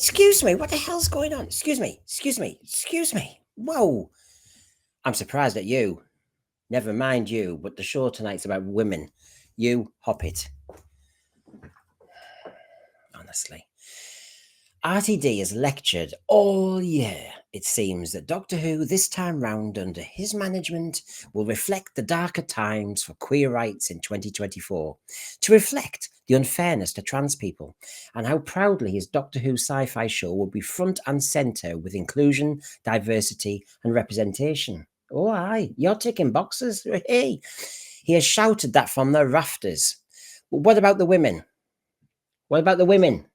Excuse me, what the hell's going on? Excuse me. Whoa. I'm surprised at you. Never mind you, but the show tonight's about women. You hop it. Honestly. RTD has lectured all year, it seems, that Doctor Who, this time round under his management, will reflect the darker times for queer rights in 2024, to reflect the unfairness to trans people, and how proudly his Doctor Who sci-fi show will be front and centre with inclusion, diversity and representation. Oh, aye, you're ticking boxes. Hey, he has shouted that from the rafters. But what about the women? What about the women?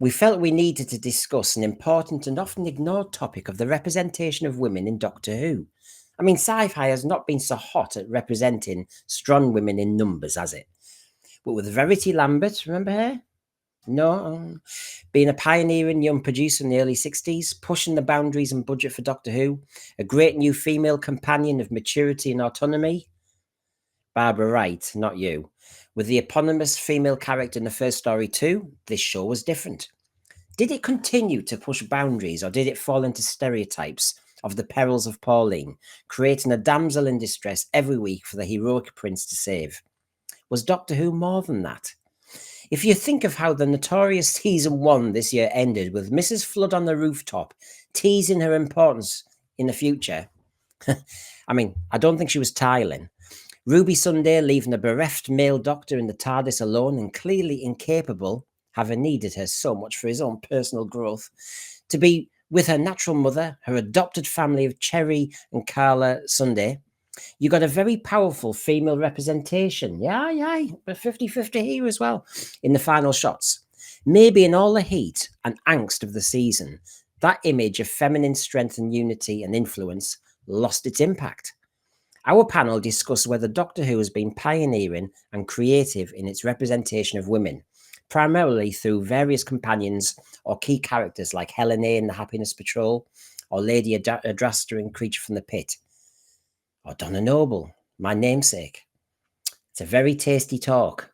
We felt we needed to discuss an important and often ignored topic of the representation of women in Doctor Who. I mean, sci-fi has not been so hot at representing strong women in numbers, has it? But with Verity Lambert, remember her? No, being a pioneering young producer in the early 60s, pushing the boundaries and budget for Doctor Who, a great new female companion of maturity and autonomy. Barbara Wright, not you. With the eponymous female character in the first story too, this show was different. Did it continue to push boundaries, or did it fall into stereotypes of the perils of Pauline, creating a damsel in distress every week for the heroic prince to save? Was Doctor Who more than that? If you think of how the notorious season 1 this year ended with Mrs. Flood on the rooftop teasing her importance in the future, I mean, I don't think she was tiling. Ruby Sunday leaving a bereft male doctor in the TARDIS alone and clearly incapable, having needed her so much for his own personal growth, to be with her natural mother, her adopted family of Cherry and Carla Sunday. You got a very powerful female representation. Yeah, but 50-50 here as well in the final shots. Maybe in all the heat and angst of the season, that image of feminine strength and unity and influence lost its impact. Our panel discussed whether Doctor Who has been pioneering and creative in its representation of women, primarily through various companions or key characters like Helen A in the Happiness Patrol, or Lady Adrasta in Creature from the Pit, or Donna Noble, my namesake. It's a very tasty talk.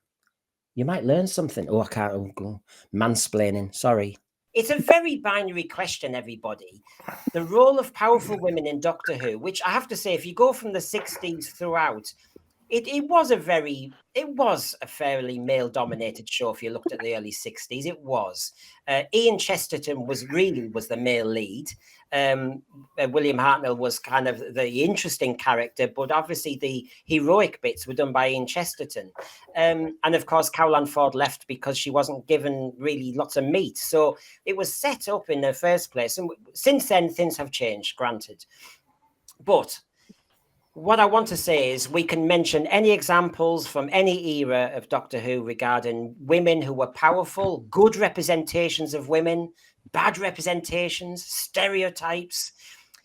You might learn something. Oh, I can't. Oh, mansplaining. Sorry. It's a very binary question, everybody. The role of powerful women in Doctor Who, which I have to say, if you go from the 60s throughout, it was a fairly male-dominated show. If you looked at the early 60s, it was. Ian Chesterton was the male lead. William Hartnell was kind of the interesting character, but obviously the heroic bits were done by Ian Chesterton. And of course, Caroline Ford left because she wasn't given really lots of meat. So it was set up in the first place. And since then, things have changed, granted. But what I want to say is we can mention any examples from any era of Doctor Who regarding women who were powerful, good representations of women, bad representations, stereotypes.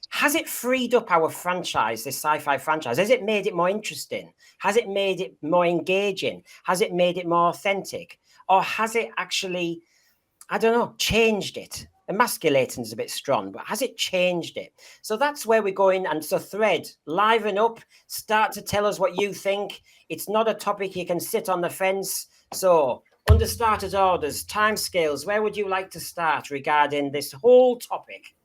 Has it freed up our franchise, this sci-fi franchise? Has it made it more interesting? Has it made it more engaging? Has it made it more authentic? Or has it actually, I don't know, changed it? Emasculating is a bit strong, but has it changed it? So that's where we're going. And so Thread, liven up, start to tell us what you think. It's not a topic you can sit on the fence. So under started orders, timescales, where would you like to start regarding this whole topic?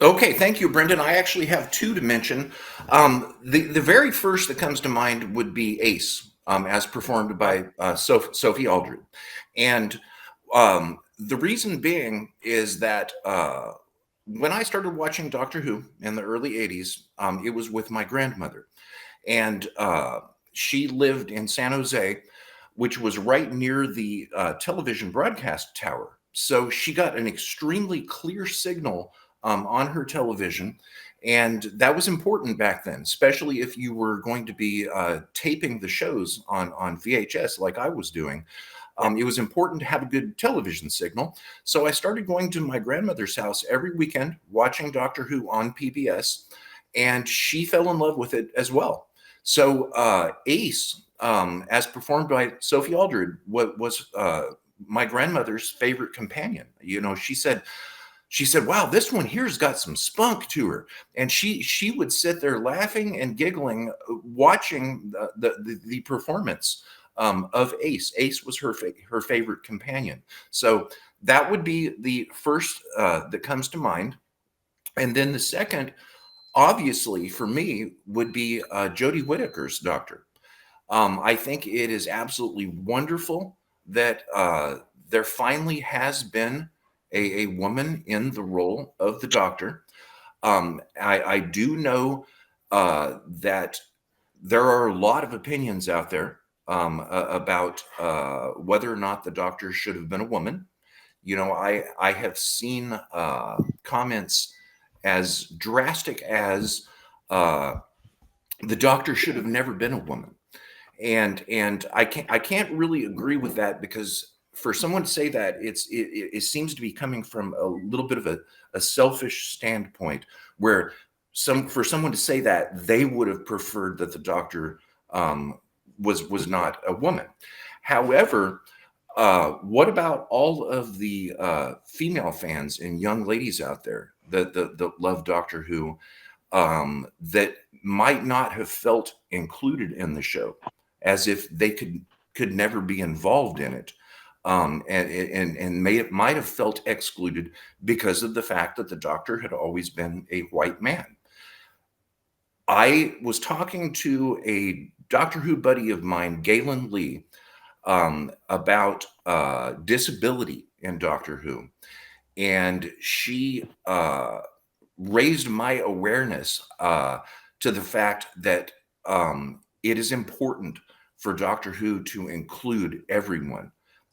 Okay, thank you, Brendan. I actually have two to mention. The very first that comes to mind would be Ace, as performed by Sophie Aldred. And the reason being is that when I started watching Doctor Who in the early 80s, it was with my grandmother. And she lived in San Jose, which was right near the television broadcast tower. So she got an extremely clear signal on her television. And that was important back then, especially if you were going to be taping the shows on VHS like I was doing. It was important to have a good television signal. So I started going to my grandmother's house every weekend, watching Doctor Who on PBS, and she fell in love with it as well. So Ace, as performed by Sophie Aldred, was my grandmother's favorite companion. You know, she said, wow, this one here's got some spunk to her. And she would sit there laughing and giggling, watching the performance of Ace. Ace was her favorite companion. So that would be the first that comes to mind. And then the second, obviously, for me, would be Jodie Whittaker's Doctor. I think it is absolutely wonderful that there finally has been a woman in the role of the Doctor. I do know that there are a lot of opinions out there about whether or not the Doctor should have been a woman. You know, I have seen comments as drastic as the Doctor should have never been a woman, and I can't really agree with that, because for someone to say that, it seems to be coming from a little bit of a selfish standpoint, where for someone to say that, they would have preferred that the Doctor was not a woman. However, what about all of the female fans and young ladies out there that love Doctor Who, that might not have felt included in the show, as if they could never be involved in it, and might have felt excluded because of the fact that the Doctor had always been a white man. I was talking to a Doctor Who buddy of mine, Galen Lee, about disability in Doctor Who, and she raised my awareness to the fact that it is important for Doctor Who to include everyone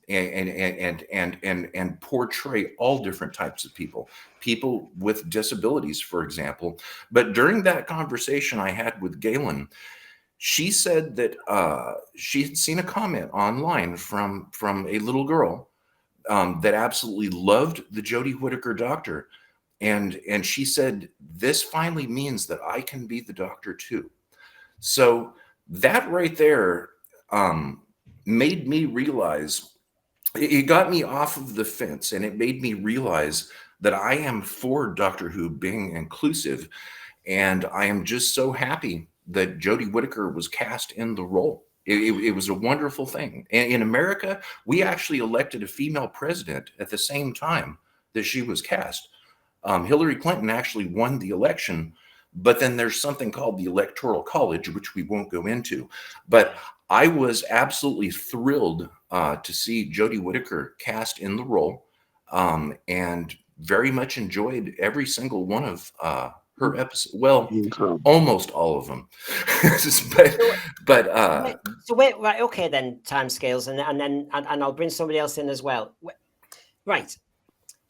and portray all different types of people with disabilities, for example. But during that conversation I had with Galen, she said that she had seen a comment online from a little girl that absolutely loved the Jodie Whittaker Doctor, and she said, this finally means that I can be the Doctor too. So that right there made me realize, it got me off of the fence, and it made me realize that I am for Doctor Who being inclusive, and I am just so happy that Jodie Whittaker was cast in the role. It was a wonderful thing. And in America, we actually elected a female president at the same time that she was cast. Hillary Clinton actually won the election, but then there's something called the Electoral College, which we won't go into. But I was absolutely thrilled to see Jodie Whittaker cast in the role, and very much enjoyed every single one of her episodes. Well, almost all of them. So wait, right, okay, then timescales, and I'll bring somebody else in as well. Right.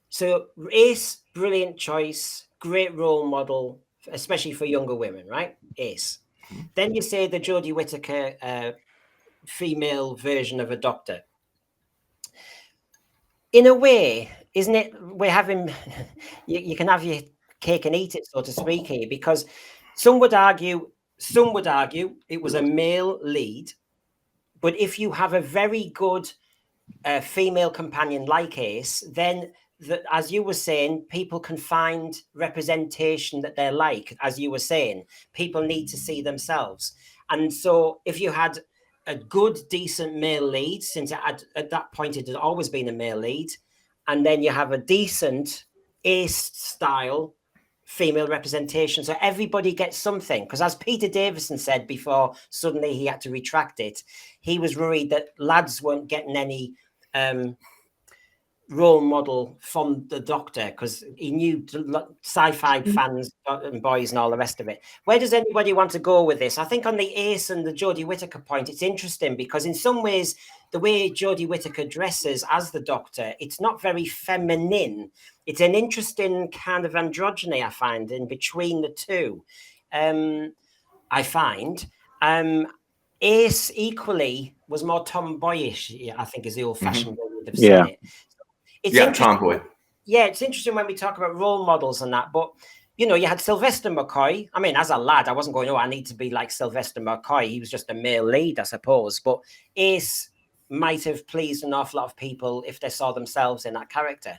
So Ace, brilliant choice, great role model, especially for younger women, right? Ace. Then you say the Jodie Whittaker female version of a Doctor. In a way, isn't it? We're having you can have your cake and eat it, so to speak, here, because some would argue it was a male lead, but if you have a very good female companion like Ace, then as you were saying, people can find representation that they're like. As you were saying, people need to see themselves. And so if you had a good, decent male lead, since at that point it had always been a male lead, and then you have a decent Ace style female representation, so everybody gets something. Because as Peter Davison said before, suddenly he had to retract it. He was worried that lads weren't getting any role model from the Doctor, because he knew sci-fi fans and boys and all the rest of it. Where does anybody want to go with this? I think on the Ace and the Jodie Whittaker point, it's interesting because in some ways, the way Jodie Whittaker dresses as the Doctor, it's not very feminine. It's an interesting kind of androgyny, I find, in between the two. I find Ace equally was more tomboyish, I think, is the old-fashioned way we'd have seen it. It's tomboy. Yeah, it's interesting when we talk about role models and that, but you know, you had Sylvester McCoy. I mean, as a lad, I wasn't going, oh, I need to be like Sylvester McCoy. He was just a male lead, I suppose. But Ace might have pleased an awful lot of people if they saw themselves in that character.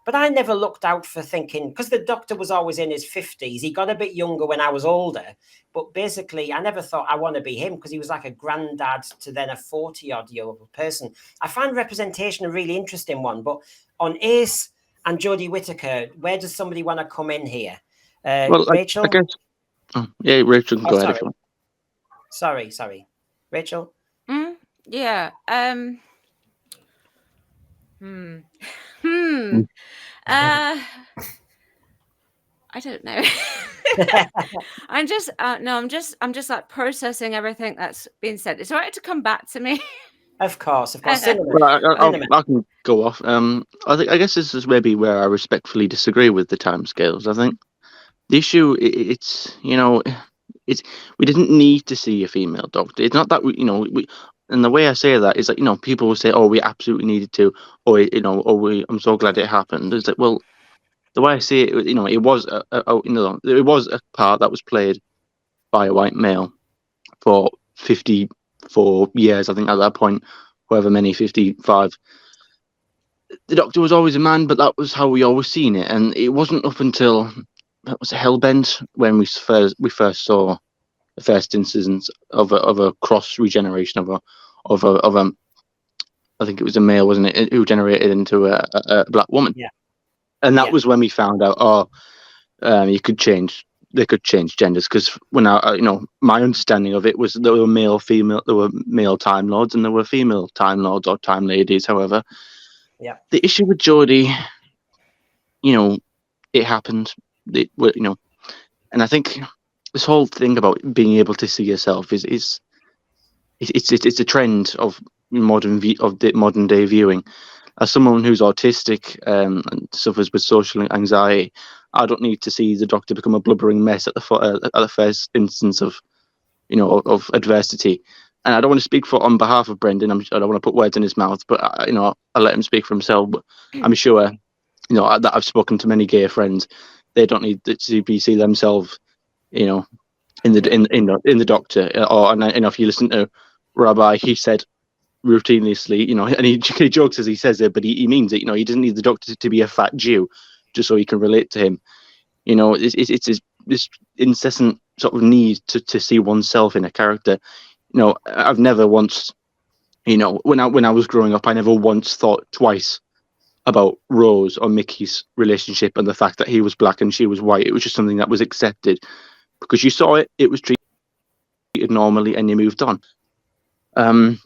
But I never looked out for thinking, because the Doctor was always in his 50s. He got a bit younger when I was older. But basically, I never thought I want to be him, because he was like a granddad to then a 40-odd-year-old person. I find representation a really interesting one. But on Ace and Jodie Whittaker, where does somebody want to come in here? Well, Rachel? I guess. Oh, yeah, Rachel can go ahead if you want. Sorry. Rachel? Yeah. I don't know. I'm just like processing everything that's been said. It's all right to come back to me. Of course. Well, I can go off. I guess this is maybe where I respectfully disagree with the timescales. I think the issue, it's we didn't need to see a female Doctor. It's not that we. And the way I say that is that people will say, "Oh, we absolutely needed to," or I'm so glad it happened. It's like, well, the way I see it, it was it was a part that was played by a white male for 54 years, I think at that point, however many, 55. The Doctor was always a man, but that was how we always seen it, and it wasn't up until that was Hellbent when we first saw the first instance of a cross regeneration of a I think it was a male, wasn't it, who generated into a black woman. Yeah. And that was when we found out, they could change genders, because when my understanding of it was there were male, female, there were male Time Lords and there were female Time Lords or Time Ladies. However, the issue with Jodie, it happened. And I think this whole thing about being able to see yourself it's a trend of modern day viewing. As someone who's autistic and suffers with social anxiety, I don't need to see the Doctor become a blubbering mess at the first instance of adversity. And I don't want to speak on behalf of Brendan. I don't want to put words in his mouth, but I'll let him speak for himself. But I'm sure that I've spoken to many gay friends. They don't need to see themselves, in the Doctor. Or if you listen to Rabbi, he said routinely, and he jokes as he says it, but he means it. He doesn't need the Doctor to be a fat Jew just so he can relate to him. It's this incessant sort of need to see oneself in a character. I've never once, when I was growing up, I never once thought twice about Rose or Mickey's relationship and the fact that he was black and she was white. It was just something that was accepted because you saw it. It was treated normally, and you moved on. And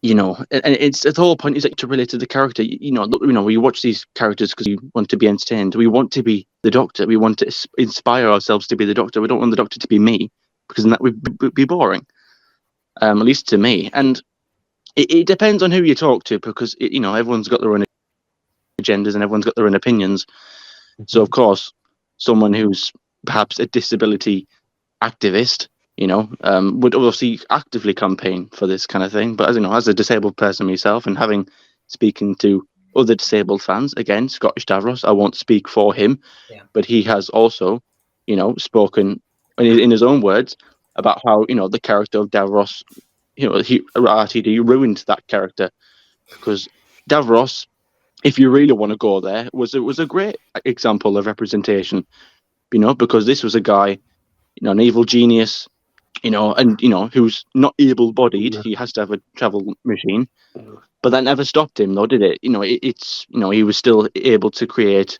it's the whole point is to relate to the character. We watch these characters because we want to be entertained. We want to be the Doctor. We want to inspire ourselves to be the Doctor. We don't want the Doctor to be me, because then that would be boring. At least to me. And it depends on who you talk to, because everyone's got their own agendas and everyone's got their own opinions. So of course, someone who's perhaps a disability activist, would obviously actively campaign for this kind of thing. But as a disabled person myself, and speaking to other disabled fans, again, Scottish Davros, I won't speak for him, but he has also, spoken in his own words about how, the character of Davros, RTD ruined that character, because Davros, if you really want to go there, was a great example of representation, because this was a guy, an evil genius, who's not able-bodied. He has to have a travel machine, but that never stopped him, though, did it? He was still able to create,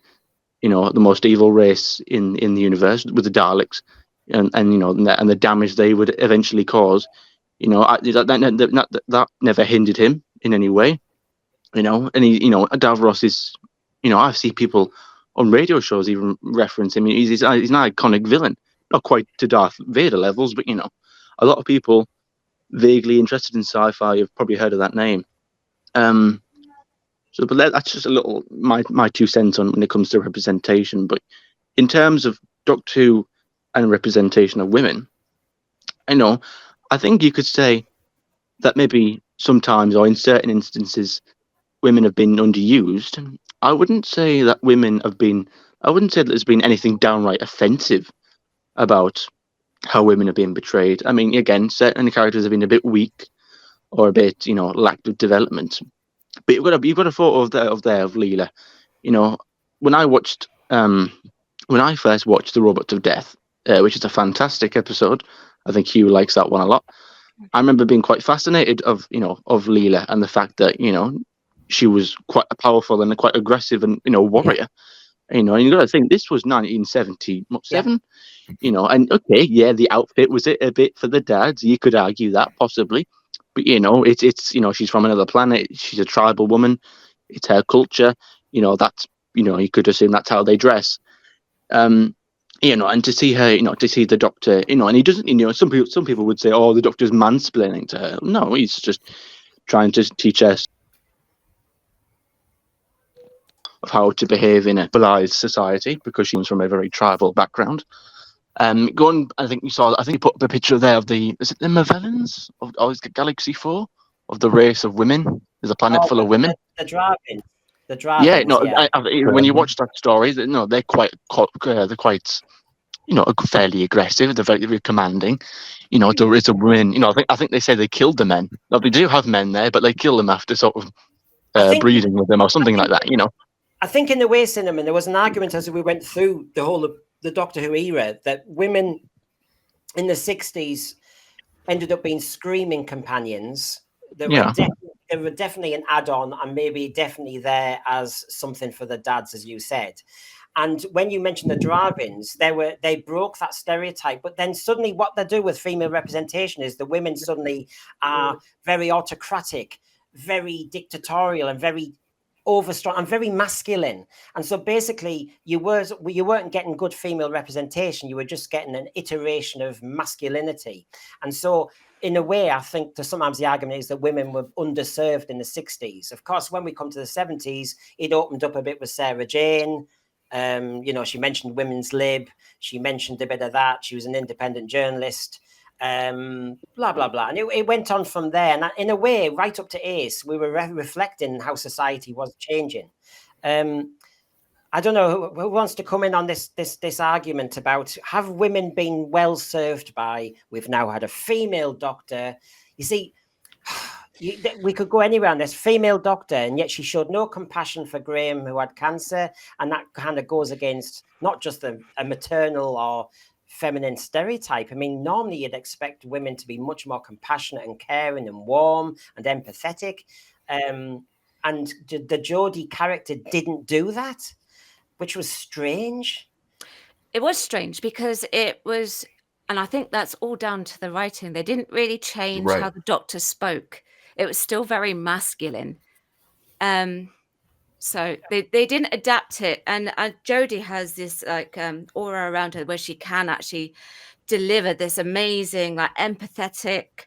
the most evil race in the universe with the Daleks, and the damage they would eventually cause. That never hindered him in any way. And Davros is, I see people on radio shows even reference him. He's an iconic villain. Not quite to Darth Vader levels, but a lot of people vaguely interested in sci-fi have probably heard of that name. But that's just a little my 2 cents on when it comes to representation. But in terms of Doctor Who and representation of women, I think you could say that maybe sometimes, or in certain instances, women have been underused. I wouldn't say that I wouldn't say that there's been anything downright offensive about how women are being portrayed. I mean, again, certain characters have been a bit weak or a bit, lacked of development. But you've got a photo of Leela. when I watched when I first watched The Robots of Death, which is a fantastic episode. I think Hugh likes that one a lot. I remember being quite fascinated of Leela and the fact that she was quite powerful and quite aggressive and warrior. And you got to think this was 1977. And okay, yeah, the outfit was it a bit for the dads. You could argue that possibly, but it's she's from another planet. She's a tribal woman. It's her culture. That's you could assume that's how they dress. And to see her, to see the Doctor, and he doesn't, some people would say, oh, the Doctor's mansplaining to her. No, he's just trying to teach her of how to behave in a civilized society because she comes from a very tribal background. I think you put the picture there of is it the Mavellans of Galaxy 4 of the race of women? There's a planet full of women. The Dravins. The Dravins. Yeah, no. When you watch that story, they're quite fairly aggressive. They're very, very commanding. There is a women. I think they say they killed the men. Now, they do have men there, but they kill them after sort of breeding with them or something like that. I think in the way cinema, there was an argument as we went through the whole of the Doctor Who era that women in the 60s ended up being screaming companions. They were definitely an add-on and maybe definitely there as something for the dads, as you said. And when you mentioned the Dravins, they broke that stereotype. But then suddenly what they do with female representation is the women suddenly are very autocratic, very dictatorial and very overstrong and very masculine. And so basically you weren't getting good female representation. You were just getting an iteration of masculinity. And so in a way, I think sometimes the argument is that women were underserved in the 60s. Of course, when we come to the 70s, it opened up a bit with Sarah Jane. She mentioned women's lib. She mentioned a bit of that. She was an independent journalist. Blah, blah, blah. And it went on from there. And in a way, right up to Ace, we were reflecting how society was changing. I don't know who wants to come in on this argument about have women been well served by, we've now had a female doctor. You see, we could go anywhere on this female doctor, and yet she showed no compassion for Graham, who had cancer. And that kind of goes against not just a maternal or feminine stereotype. I mean, normally you'd expect women to be much more compassionate and caring and warm and empathetic. And the Jodie character didn't do that, which was strange. It was strange because it was, and I think that's all down to the writing. They didn't really change how the Doctor spoke. It was still very masculine. So they didn't adapt it. And Jodie has this aura around her where she can actually deliver this amazing, empathetic,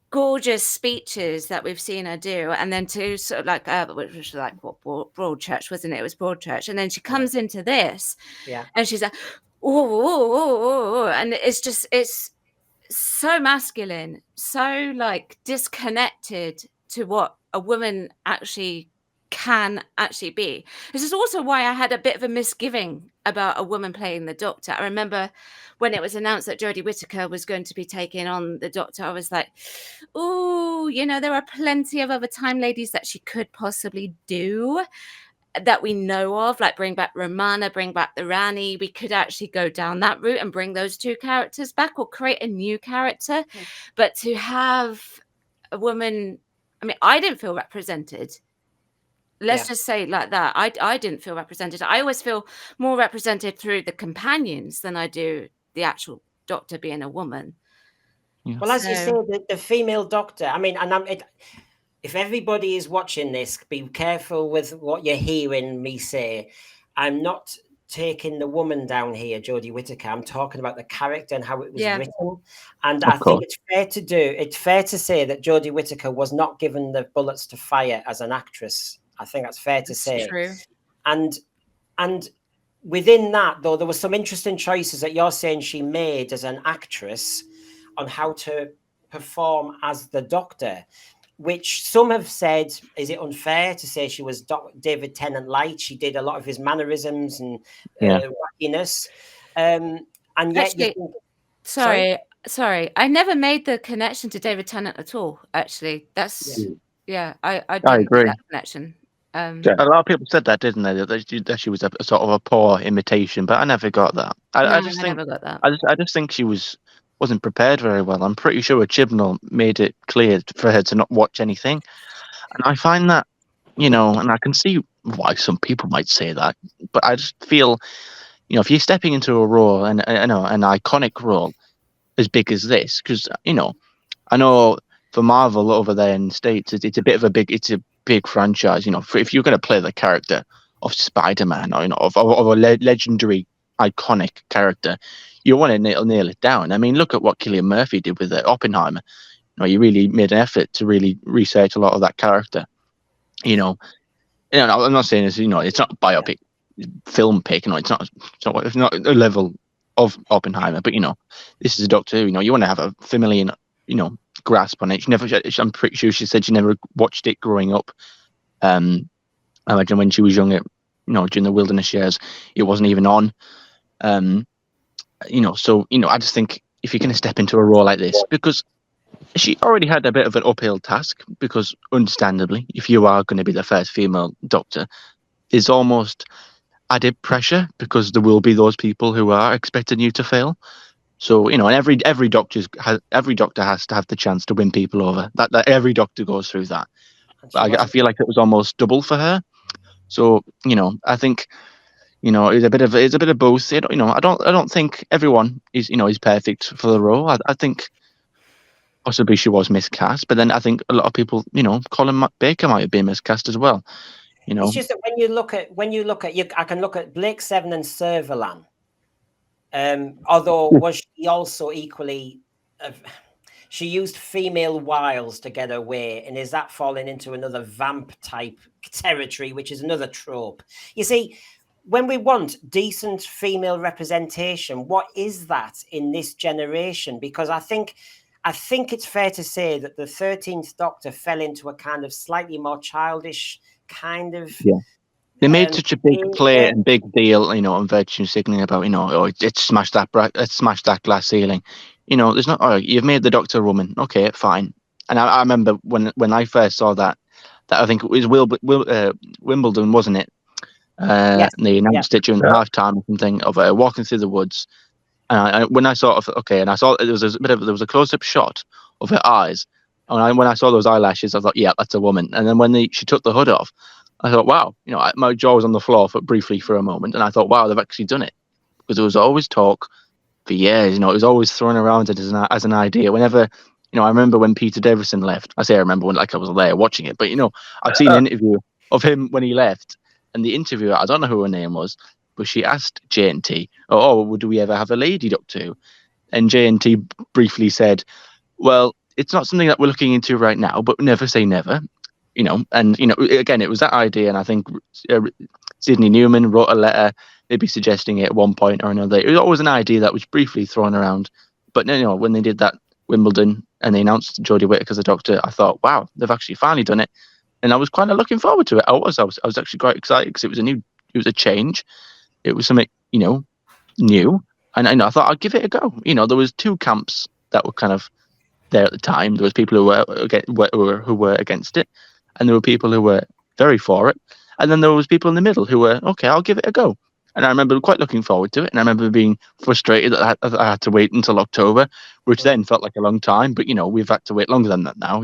gorgeous speeches that we've seen her do. And then to sort of which was Broadchurch, wasn't it? It was Broadchurch. And then she comes into this and she's like, oh, and it's so masculine, so disconnected to what a woman actually can actually be. This is also why I had a bit of a misgiving about a woman playing the Doctor. I remember when it was announced that Jodie Whittaker was going to be taking on the Doctor, I was like, oh, there are plenty of other Time Ladies that she could possibly do that we know of, like bring back Romana, bring back the Rani. We could actually go down that route and bring those two characters back or create a new character. But to have a woman, I mean, I didn't feel represented. Let's just say it like that. I didn't feel represented. I always feel more represented through the companions than I do the actual Doctor being a woman. Yeah. Well, as you say, the female Doctor, I mean, and if everybody is watching this, be careful with what you're hearing me say. I'm not taking the woman down here, Jodie Whittaker. I'm talking about the character and how it was written. And I think it's fair to say that Jodie Whittaker was not given the bullets to fire as an actress. I think that's fair to say. True. And within that, though, there were some interesting choices that you're saying she made as an actress on how to perform as the Doctor, which some have said, is it unfair to say she was David Tennant light? She did a lot of his mannerisms and wackiness. And yet... Actually, sorry. I never made the connection to David Tennant at all, actually. That's... Yeah, I agree. That connection. Yeah, a lot of people said that, didn't they? That she was a sort of a poor imitation, but I never got that. No, I just I think never got that. I just think she wasn't prepared very well. I'm pretty sure Chibnall made it clear for her to not watch anything, and I find that, and I can see why some people might say that, but I just feel, if you're stepping into a role and an iconic role as big as this, because I know for Marvel over there in the States, it's a bit of it's a big franchise. If you're going to play the character of Spider-Man, or of a legendary, iconic character, you want to nail it down. I mean, look at what Cillian Murphy did with Oppenheimer. He really made an effort to really research a lot of that character. I'm not saying it's not a biopic film pick. It's not a level of Oppenheimer, but this is a Doctor Who. You want to have a familiar, grasp on it. I'm pretty sure she said she never watched it growing up. I imagine when she was younger, during the wilderness years, it wasn't even on. So I just think if you're going to step into a role like this, because she already had a bit of an uphill task, because understandably, if you are going to be the first female Doctor, is almost added pressure, because there will be those people who are expecting you to fail. So and every doctor has to have the chance to win people over. That every doctor goes through that. But I feel like it was almost double for her. So I think it's a bit of both. I don't think everyone is perfect for the role. I think possibly she was miscast, but then I think a lot of people, Colin Baker might have been miscast as well. It's just that when you look at I can look at Blake Seven and Servalan. Although was she also equally? She used female wiles to get her way, and is that falling into another vamp type territory, which is another trope? You see, when we want decent female representation, what is that in this generation? Because I think it's fair to say that the 13th Doctor fell into a kind of slightly more childish kind of. Yeah. They made such a big play and big deal, on virtue signaling about, it smashed that glass ceiling. There's not. Oh, you've made the Doctor a woman. Okay, fine. And I remember when I first saw that I think it was Wimbledon, wasn't it? Yes. And they announced it during the halftime or something of walking through the woods. And when I saw and I saw there was a close up shot of her eyes. And when I saw those eyelashes, I thought, yeah, that's a woman. And then when she took the hood off, I thought, wow, my jaw was on the floor briefly for a moment, and I thought, wow, they've actually done it, because there was always talk for years. It was always thrown around as an idea. Whenever, I remember when Peter Davison left. I say I remember when, like, I was there watching it, but I've seen an interview of him when he left, and the interviewer, I don't know who her name was, but she asked J&T, do we ever have a lady Doctor Who? And J&T briefly said, well, it's not something that we're looking into right now, but never say never. Again, it was that idea, and I think Sidney Newman wrote a letter, maybe suggesting it at one point or another. It was always an idea that was briefly thrown around, but when they did that Wimbledon and they announced Jodie Whittaker as a Doctor, I thought, wow, they've actually finally done it, and I was kind of looking forward to it. I was actually quite excited, because it was a change, it was something new, and I thought I'd give it a go. There was two camps that were kind of there at the time. There was people who were against it, and there were people who were very for it, and then there was people in the middle who were, okay, I'll give it a go. And I remember quite looking forward to it, and I remember being frustrated that I had to wait until October, which then felt like a long time, but we've had to wait longer than that now.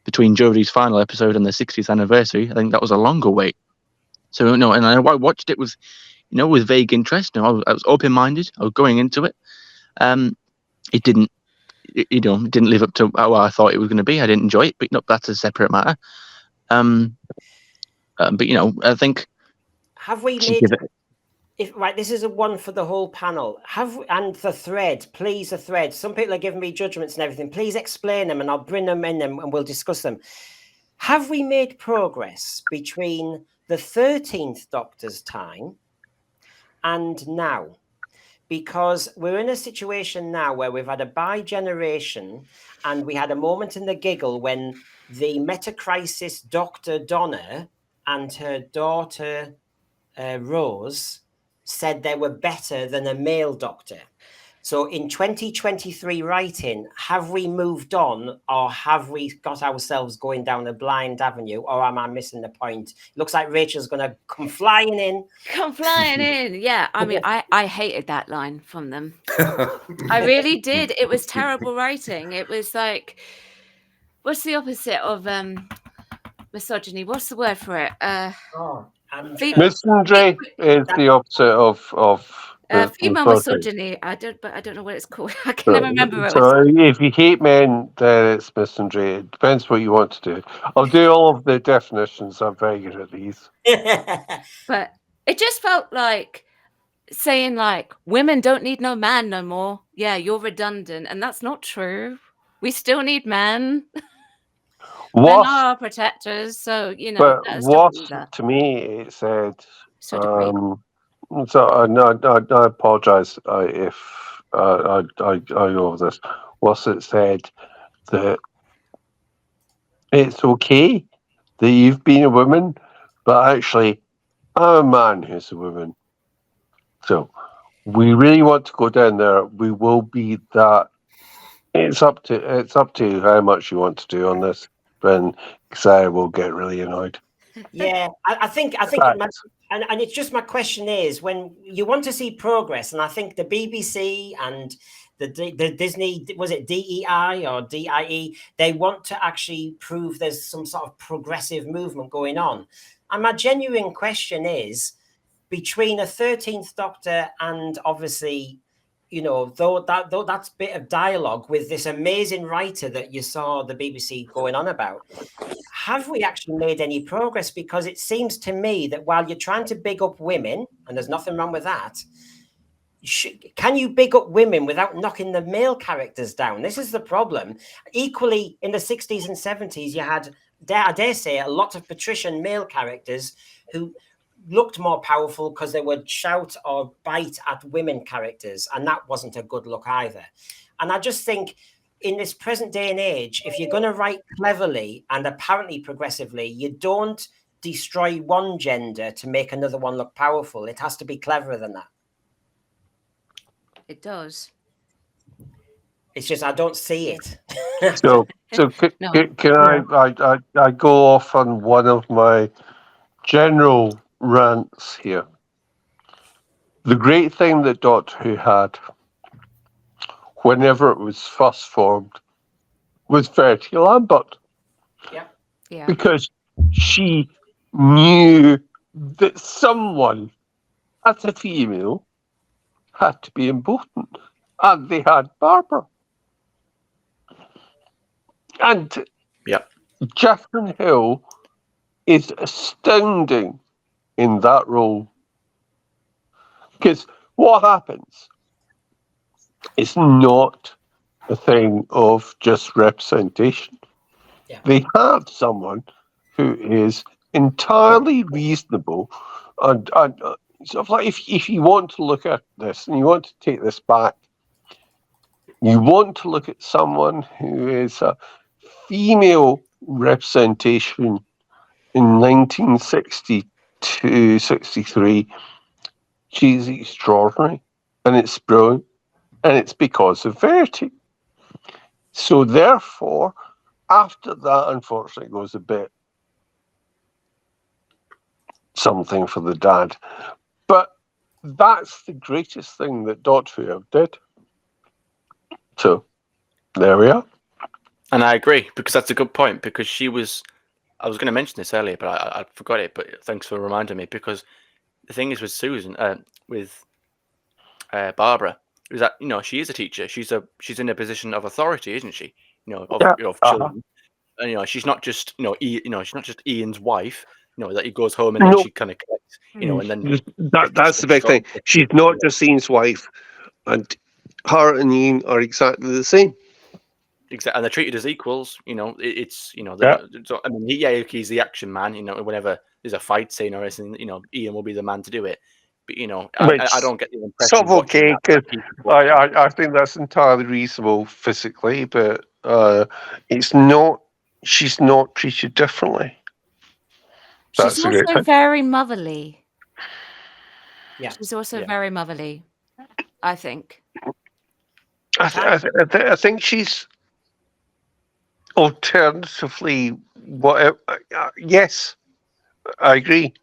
Between Jodie's final episode and the 60th anniversary, I think that was a longer wait. So and I watched it with vague interest. I was open-minded. I was going into it. It didn't live up to how I thought it was going to be. I didn't enjoy it, but that's a separate matter. But I think, have we made it? Right, this is a one for the whole panel. And the thread, please, the thread. Some people are giving me judgments and everything. Please explain them, and I'll bring them in and we'll discuss them. Have we made progress between the 13th Doctor's time and now? Because we're in a situation now where we've had a bi-generation, and we had a moment in the giggle when the meta-crisis Dr. Donna and her daughter Rose said they were better than a male doctor. So in 2023 writing, have we moved on, or have we got ourselves going down a blind avenue, or am I missing the point? Looks like Rachel's going to come flying in. Come flying in. Yeah, I mean, I hated that line from them. I really did. It was terrible writing. It was like, what's the opposite of misogyny? What's the word for it? Misandry is the opposite of Female misogyny. I don't know what it's called. I can never remember what it So was. if you hate men, then it's misandry. It depends what you want to do. I'll do all of the definitions. I'm very good at these. But it just felt like saying like women don't need no man no more. Yeah, you're redundant, and that's not true. We still need men. Men Wasp, are our protectors, so you know. but Let's don't do wasp that. to me, it said. So degree. So no, I apologise if I go over this. Wasp, it said that it's okay that you've been a woman, but actually, I'm a man who's a woman. So we really want to go down there. We will be that. It's up to how much you want to do on this, then Sarah will get really annoyed. Yeah, I think and it's just, my question is, when you want to see progress, and I think the BBC and the Disney, was it DEI or DIE, they want to actually prove there's some sort of progressive movement going on. And my genuine question is, between a 13th Doctor and obviously, you know, though that's bit of dialogue with this amazing writer that you saw the BBC going on about, have we actually made any progress? Because it seems to me that while you're trying to big up women, and there's nothing wrong with that, can you big up women without knocking the male characters down? This is the problem. Equally, in the 60s and 70s, you had, I dare say, a lot of patrician male characters who looked more powerful because they would shout or bite at women characters, and that wasn't a good look either. And I just think in this present day and age, if you're going to write cleverly and apparently progressively, you don't destroy one gender to make another one look powerful. It has to be cleverer than that. It does. It's just I don't see it. So No. can I go off on one of my general rants here? The great thing that Doctor Who had, whenever it was first formed, was Verity Lambert. Yeah. Because she knew that someone, as a female, had to be important. And they had Barbara. And Catherine Hill is astounding in that role. Because what happens is not a thing of just representation. Yeah. They have someone who is entirely reasonable, and sort of like if you want to look at this and you want to take this back, you want to look at someone who is a female representation in 1962, 63. She's extraordinary, and it's brilliant, and it's because of Verity. So therefore, after that, unfortunately, goes a bit something for the dad. But that's the greatest thing that Doctor Who did. So there we are. And I agree, because that's a good point, because she was, I was going to mention this earlier, but I forgot it, but thanks for reminding me, because the thing is with Susan, with Barbara, is that, you know, she is a teacher. She's in a position of authority, isn't she? You know, of children. And, you know, she's not just, she's not just Ian's wife, you know, that he goes home and then she kind of collects, you know, and then... That's the big thing. She's not just Ian's wife, and her and Ian are exactly the same. Exactly, and they're treated as equals. You know, it's I mean, he's the action man. You know, whenever there's a fight scene or anything, you know, Ian will be the man to do it. But you know, I don't get the impression. Sort of okay, because I think that's entirely reasonable physically, but it's not. She's not treated differently. She's also very motherly. Yeah, she's also very motherly, I think. I think she's alternatively whatever. Yes, I agree,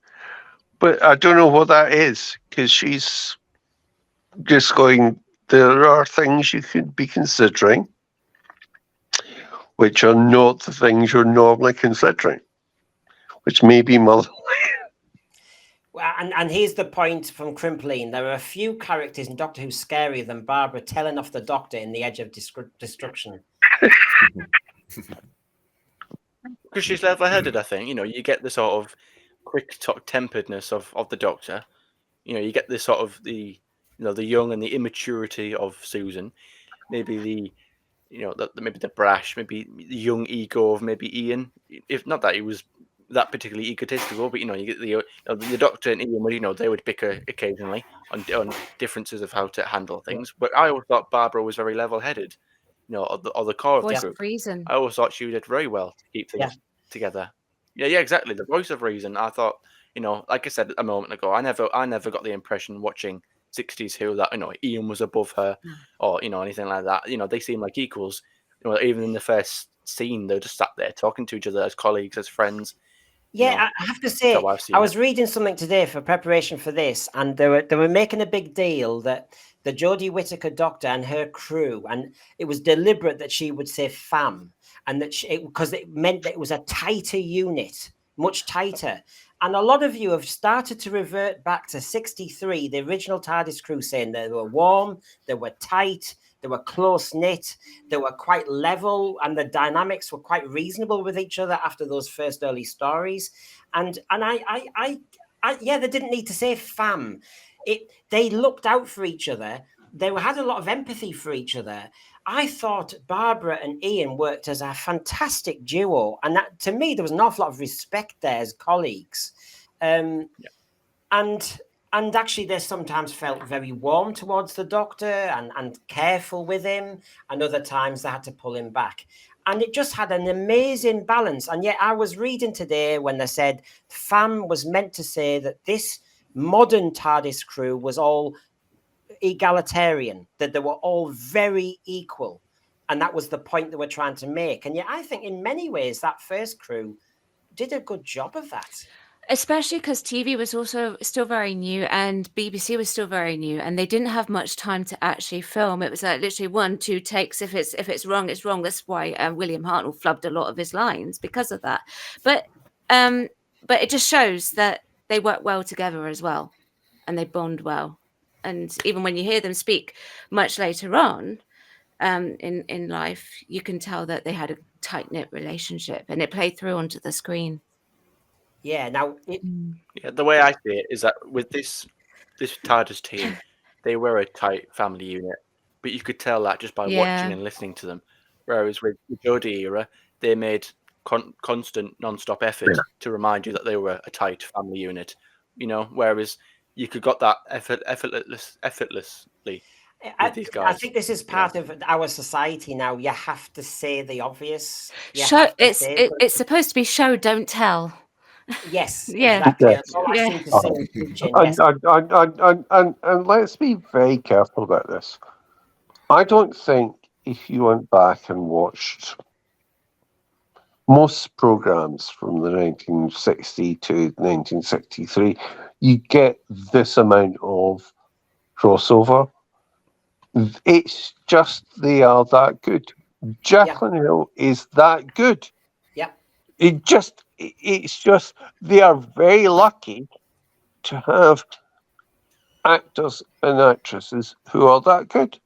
but I don't know what that is because she's just going. There are things you could be considering, which are not the things you're normally considering, which may be mother. Well, and here's the point from Crimpline. There are a few characters in Doctor Who scarier than Barbara telling off the Doctor in The Edge of Destruction. Because she's level-headed, I think. You know, you get the sort of quick temperedness of the Doctor. You know, you get the sort of the young and the immaturity of Susan. Maybe maybe the brash, maybe the young ego of maybe Ian. If not that he was that particularly egotistical, but you get the Doctor and Ian, they would bicker occasionally on differences of how to handle things. But I always thought Barbara was very level-headed. Or the core of the Voice group. of reason. I always thought she did very well to keep things together. Yeah, exactly. The voice of reason. I thought, like I said a moment ago, I never got the impression watching 60s Who that Ian was above her or anything like that. They seem like equals. Even in the first scene, they're just sat there talking to each other as colleagues, as friends. Yeah, I have to say, I was it. reading something today for preparation for this, and they were making a big deal that the Jodie Whittaker Doctor and her crew, and it was deliberate that she would say "fam," and that because it meant that it was a tighter unit, much tighter. And a lot of you have started to revert back to 63, the original TARDIS crew, saying they were warm, they were tight, they were close knit, they were quite level, and the dynamics were quite reasonable with each other after those first early stories. And I they didn't need to say "fam." They looked out for each other. They had a lot of empathy for each other. I thought Barbara and Ian worked as a fantastic duo, and that, to me, there was an awful lot of respect there as colleagues. And actually, they sometimes felt very warm towards the Doctor and careful with him, and other times they had to pull him back. And it just had an amazing balance. And yet I was reading today when they said FAM was meant to say that this modern TARDIS crew was all egalitarian, that they were all very equal. And that was the point they were trying to make. And yet I think in many ways that first crew did a good job of that. Especially because TV was also still very new and BBC was still very new, and they didn't have much time to actually film. It was like literally 1-2 takes. If it's wrong, it's wrong. That's why William Hartnell flubbed a lot of his lines because of that. But it just shows that they work well together as well, and they bond well. And even when you hear them speak much later on in life, you can tell that they had a tight-knit relationship, and it played through onto the screen. Yeah, now the way I see it is that with this TARDIS team, they were a tight family unit, but you could tell that just by watching and listening to them. Whereas with the Jodie era, they made constant, non-stop effort to remind you that they were a tight family unit. Whereas you could got that effortlessly. These guys. I think this is part of our society now. You have to say the obvious. It's supposed to be show, don't tell. Yes, yeah. Exactly. That's all I seem to say in teaching. Yes. And let's be very careful about this. I don't think if you went back and watched most programs from the 1960 to 1963, you get this amount of crossover. It's just they are that good. Jacqueline Hill is that good. Yeah. It's just they are very lucky to have actors and actresses who are that good.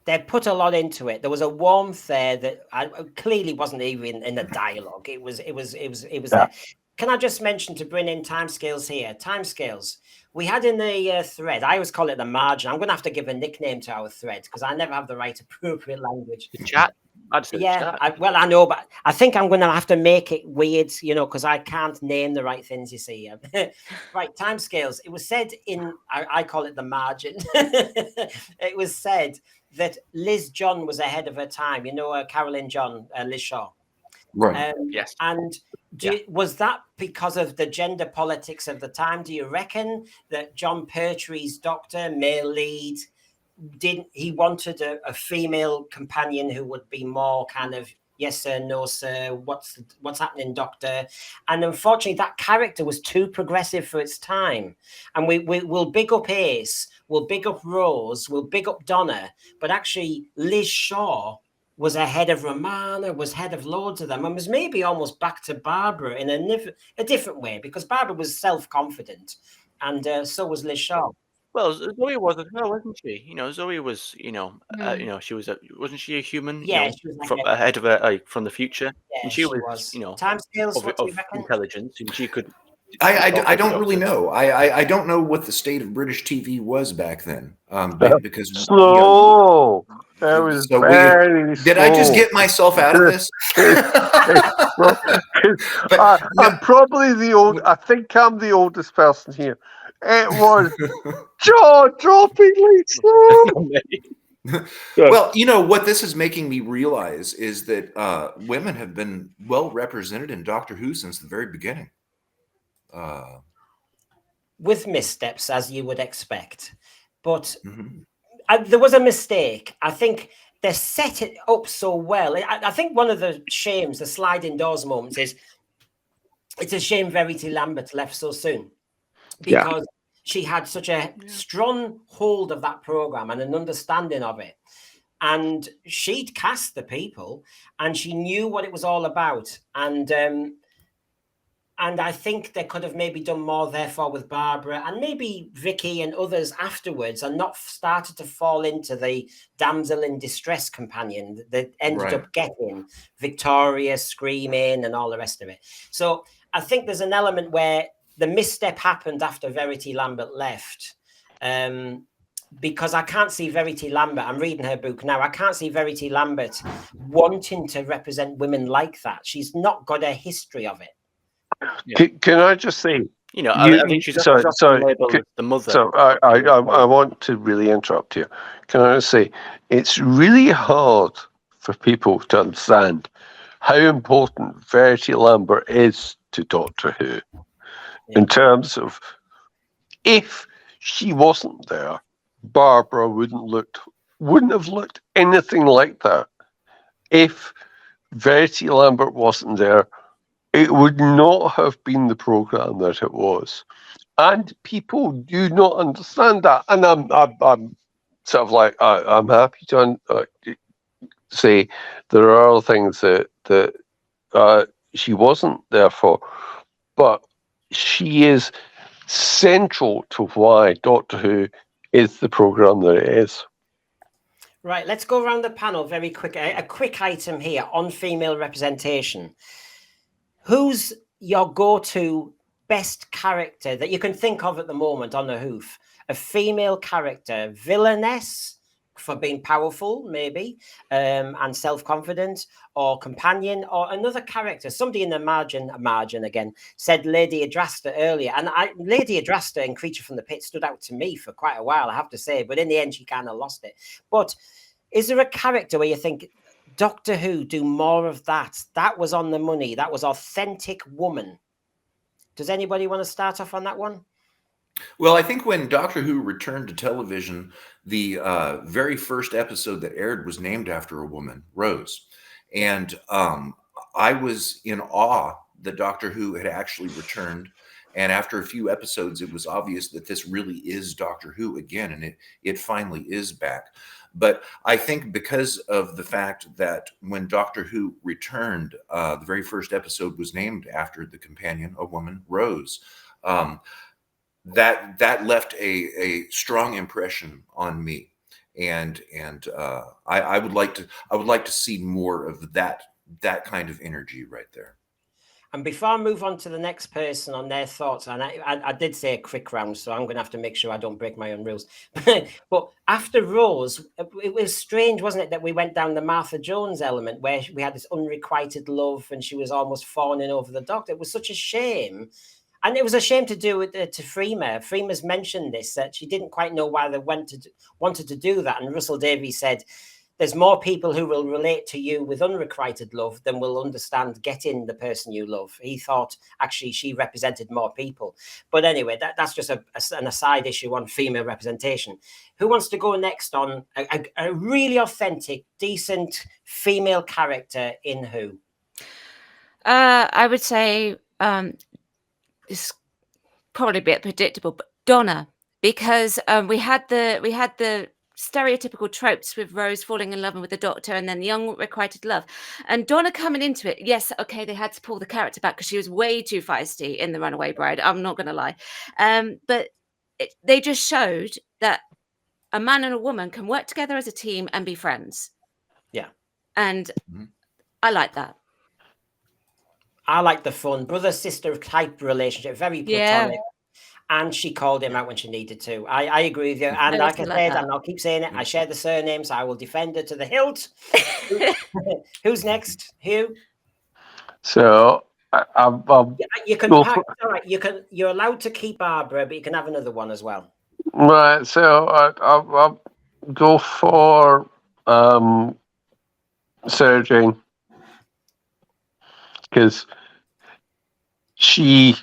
They put a lot into it. There was a warmth there that clearly wasn't even in the dialogue. It was there. Can I just mention, to bring in timescales here? Timescales. We had in the thread, I always call it the margin. I'm going to have to give a nickname to our thread because I never have the right appropriate language. The chat. I know, but I think I'm going to have to make it weird, because I can't name the right things, you see. Right, timescales. It was said I call it the margin. It was said that Liz John was ahead of her time. Carolyn John, Liz Shaw. Right. Yes. And was that because of the gender politics of the time? Do you reckon that John Pertwee's Doctor, male lead, he wanted a female companion who would be more kind of yes sir, no sir, what's happening, doctor? And unfortunately, that character was too progressive for its time. And we'll big up Ace, we'll big up Rose, we'll big up Donna, but actually Liz Shaw was ahead of Romana, was ahead of loads of them, and was maybe almost back to Barbara in a different way, because Barbara was self-confident, and so was Liz Shaw. Well, Zoe was as well, wasn't she? Zoe was, she was wasn't she a human? Yeah, she was like from ahead of her, from the future, and she was, timescales. What do you of reckon? intelligence, and she could. I don't really know. I don't know what the state of British TV was back then. Because slow. That was so very slow. did I just get myself out of this? I'm probably the old. I think I'm the oldest person here. It was jaw-droppingly slow. Well, what this is making me realize is that women have been well represented in Doctor Who since the very beginning. With missteps, as you would expect. But there was a mistake. I think they set it up so well. I think one of the shames, the sliding doors moments, is it's a shame Verity Lambert left so soon, because she had such a strong hold of that program and an understanding of it. And she'd cast the people, and she knew what it was all about. And I think they could have maybe done more, therefore, with Barbara and maybe Vicky and others afterwards, and not started to fall into the damsel in distress companion that ended up getting Victoria screaming and all the rest of it. So I think there's an element where the misstep happened after Verity Lambert left. Because I can't see Verity Lambert, I'm reading her book now, I can't see Verity Lambert wanting to represent women like that. She's not got a history of it. Can I just say, I think she's the mother. So I want to really interrupt you. Can I just say, it's really hard for people to understand how important Verity Lambert is to Doctor Who, in terms of, if she wasn't there, Barbara wouldn't have looked anything like that. If Verity Lambert wasn't there, it would not have been the program that it was, and people do not understand that. And I'm sort of like, I'm happy to say there are other things that she wasn't there for, but she is central to why Doctor Who is the program that it is. Right, let's go around the panel very quick. A quick item here on female representation. Who's your go-to best character that you can think of at the moment on the hoof? A female character, villainess for being powerful, maybe, and self-confident, or companion, or another character. Somebody in the margin again said Lady Adrasta earlier, and Lady Adrasta in Creature from the Pit stood out to me for quite a while, I have to say, but in the end she kind of lost it. But is there a character where you think, Doctor Who, do more of that? That was on the money. That was authentic woman. Does anybody want to start off on that one? Well, I think when Doctor Who returned to television, the very first episode that aired was named after a woman, Rose. And I was in awe that Doctor Who had actually returned. And after a few episodes, it was obvious that this really is Doctor Who again, and it finally is back. But I think because of the fact that when Doctor Who returned, the very first episode was named after the companion, a woman, Rose. That left a strong impression on me, and I would like to see more of that kind of energy right there. And before I move on to the next person on their thoughts, and I did say a quick round, so I'm going to have to make sure I don't break my own rules. But after Rose, it was strange, wasn't it, that we went down the Martha Jones element, where we had this unrequited love and she was almost fawning over the Doctor. It was such a shame. And it was a shame to do it to Freema. Freema's mentioned this, that she didn't quite know why they wanted to do that. And Russell Davies said, there's more people who will relate to you with unrequited love than will understand getting the person you love. He thought actually she represented more people. But anyway, that's just an aside issue on female representation. Who wants to go next on a really authentic, decent female character in Who? I would say it's probably a bit predictable, but Donna, because we had the stereotypical tropes with Rose falling in love with the Doctor and then the unrequited love, and Donna coming into it. Yes, okay, they had to pull the character back because she was way too feisty in The Runaway Bride. I'm not going to lie, but they just showed that a man and a woman can work together as a team and be friends. Yeah, and I like that. I like the fun brother-sister type relationship, very platonic. And she called him out when she needed to. I agree with you. And like I said, and I'll keep saying it, I share the surname, so I will defend her to the hilt. Who's next? Hugh? So you can. All right, you're allowed to keep Barbara, but you can have another one as well. Right. So I'll go for Sarah Jane, because she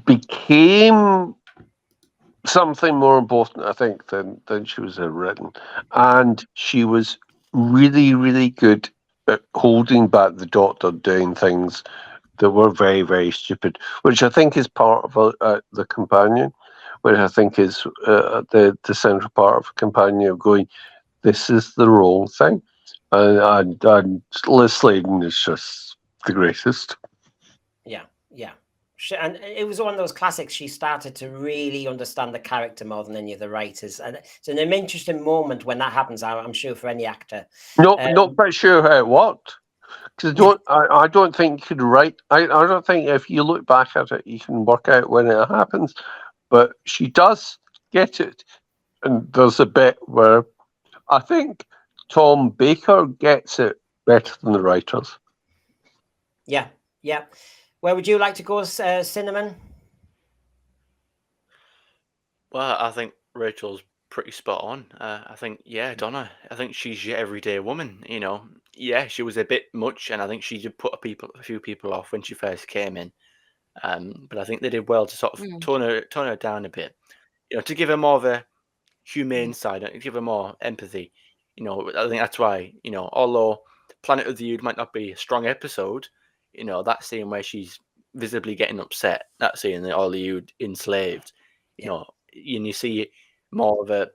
became something more important, I think, than she was ever written. And she was really, really good at holding back the Doctor doing things that were very, very stupid, which I think is part of the companion, which I think is the central part of a companion of going, this is the wrong thing. And Liz Sladen is just the greatest. Yeah. And it was one of those classics. She started to really understand the character more than any of the writers, and it's an interesting moment when that happens. I'm sure for any actor. Not quite sure how it worked, because I don't think you could write. I don't think if you look back at it, you can work out when it happens. But she does get it, and there's a bit where I think Tom Baker gets it better than the writers. Yeah. Where would you like to go, Cinnamon? Well, I think Rachel's pretty spot on. I think, Donna. I think she's your everyday woman. She was a bit much, and I think she did put a few people off when she first came in. But I think they did well to sort of tone her down a bit. To give her more of a humane side, and give her more empathy. I think that's why. Although Planet of the Ood might not be a strong episode, that scene where she's visibly getting upset, that scene that all the Ood enslaved, and you see more of a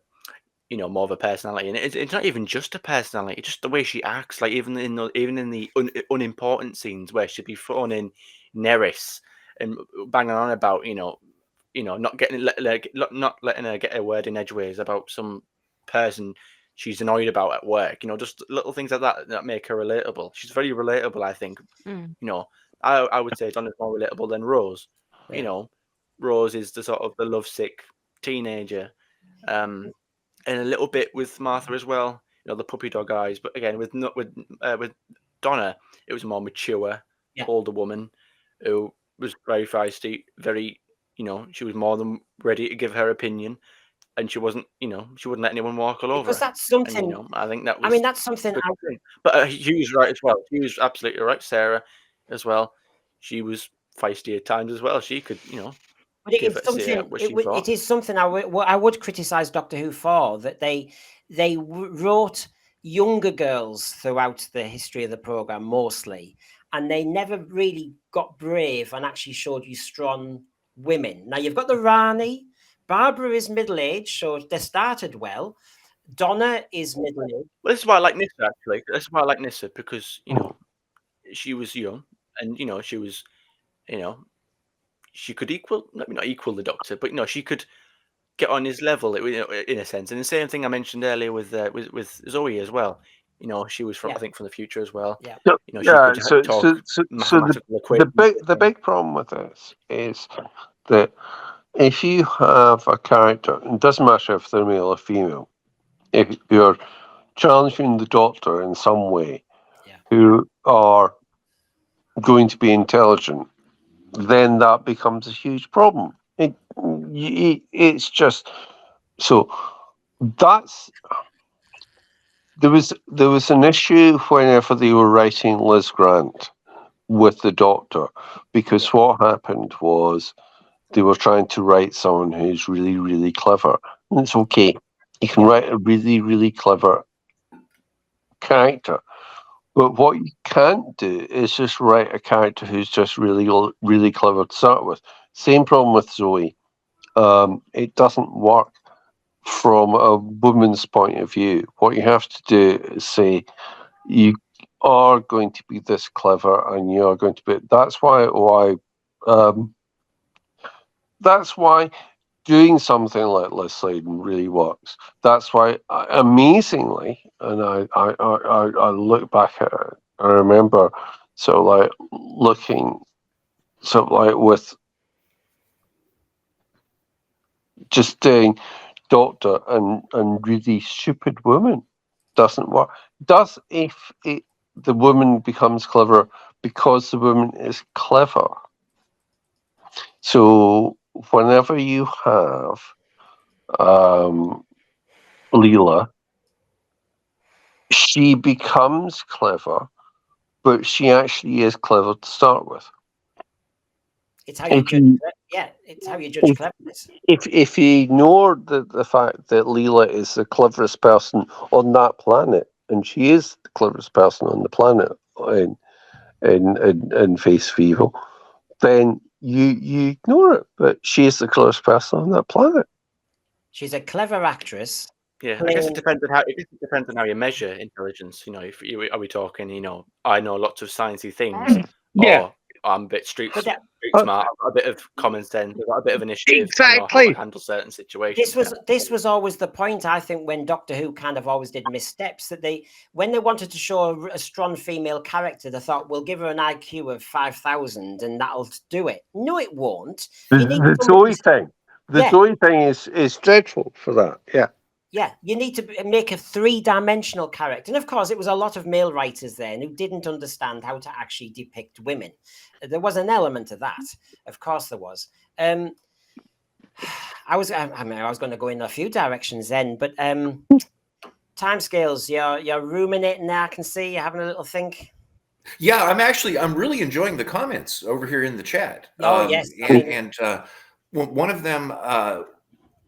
personality, and it's not even just a personality; it's just the way she acts. Like even in the unimportant scenes where she'd be thrown in Neris and banging on about not letting her get a word in edgeways about some person she's annoyed about at work. Just little things like that make her relatable. She's very relatable, I think. I would say Donna's more relatable than Rose. Rose is the sort of the lovesick teenager, and a little bit with Martha as well. The puppy dog eyes. But again, with Donna, it was a more mature, older woman who was very feisty, very. She was more than ready to give her opinion, and she wasn't. She wouldn't let anyone walk all over. Because that's something. And, I think that was. I mean, that's something. But Hugh's right as well. Hugh's absolutely right. Sarah, as well. She was feisty at times as well. She could, But it is something I would criticize Doctor Who for, that they wrote younger girls throughout the history of the program mostly, and they never really got brave and actually showed you strong women. Now you've got the Rani. Barbara is middle-aged, so they started well. Donna is middle-aged. Well, this is why I like Nyssa, actually. This is why I like Nyssa, because she was young, and she was, she could not equal the Doctor, but she could get on his level, in a sense. And the same thing I mentioned earlier with Zoe as well. She was I think from the future as well. Yeah. So the big problem with this is that if you have a character, it doesn't matter if they're male or female, if you're challenging the Doctor in some way, who are going to be intelligent, then that becomes a huge problem. It's just so that's there was an issue whenever they were writing Liz Grant with the Doctor, because what happened was they were trying to write someone who's really, really clever. And it's okay. You can write a really, really clever character. But what you can't do is just write a character who's just really, really clever to start with. Same problem with Zoe. It doesn't work from a woman's point of view. What you have to do is say, you are going to be this clever and you are going to be. That's why doing something like Liz Sladen really works. That's why, amazingly, and I look back at it, I remember sort of like looking, sort of like with just doing Doctor and really stupid woman doesn't work. Does if the woman becomes clever because the woman is clever. So whenever you have Leela, she becomes clever, but she actually is clever to start with. It's how you If judge. you, Yeah, it's how you judge cleverness. if you ignore the fact that Leela is the cleverest person on that planet, and she is the cleverest person on the planet in Face of Evil, then you ignore it. But she is the cleverest person on that planet. She's a clever actress. Yeah, I guess it depends on how you measure intelligence. You know, are we talking? You know, I know lots of sciencey things, or I'm a bit street smart. I've got a bit of common sense. I've got a bit of initiative. I know how to handle certain situations. This was always the point, I think, when Doctor Who kind of always did missteps, that when they wanted to show a strong female character, they thought, we'll give her an IQ of 5,000 and that'll do it. No, it won't. The Zoe thing. The Zoe thing is dreadful for that. Yeah. Yeah, you need to make a three-dimensional character. And of course, it was a lot of male writers then who didn't understand how to actually depict women. There was an element of that. Of course there was. I was going to go in a few directions then, but timescales, you're ruminating there. I can see you're having a little think. Yeah, I'm really enjoying the comments over here in the chat. Oh, yes. And one of them,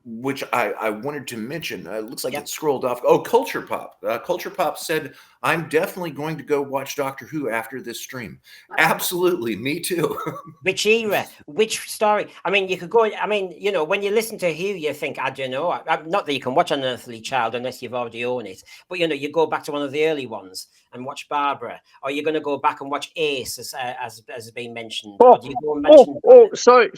which I wanted to mention, looks like it scrolled off. Oh, Culture Pop. Culture Pop said, I'm definitely going to go watch Doctor Who after this stream. Absolutely, me too. Which era? Which story? I mean, you could go, I mean, you know, when you listen to Who, you think, I don't know. Not that you can watch Unearthly Child unless you've already owned it. But, you know, you go back to one of the early ones and watch Barbara. Or you're going to go back and watch Ace, as has been mentioned. Sorry.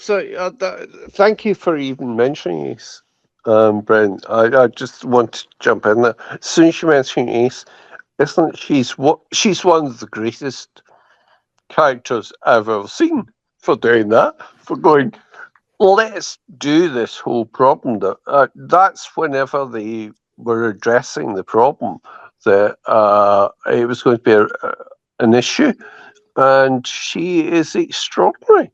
Thank you for even mentioning Ace, Brent. I just want to jump in there. As soon as you mention Ace, isn't she's one of the greatest characters I've ever seen for doing that, for going, let's do this whole problem. That's whenever they were addressing the problem that it was going to be an issue, and she is extraordinary.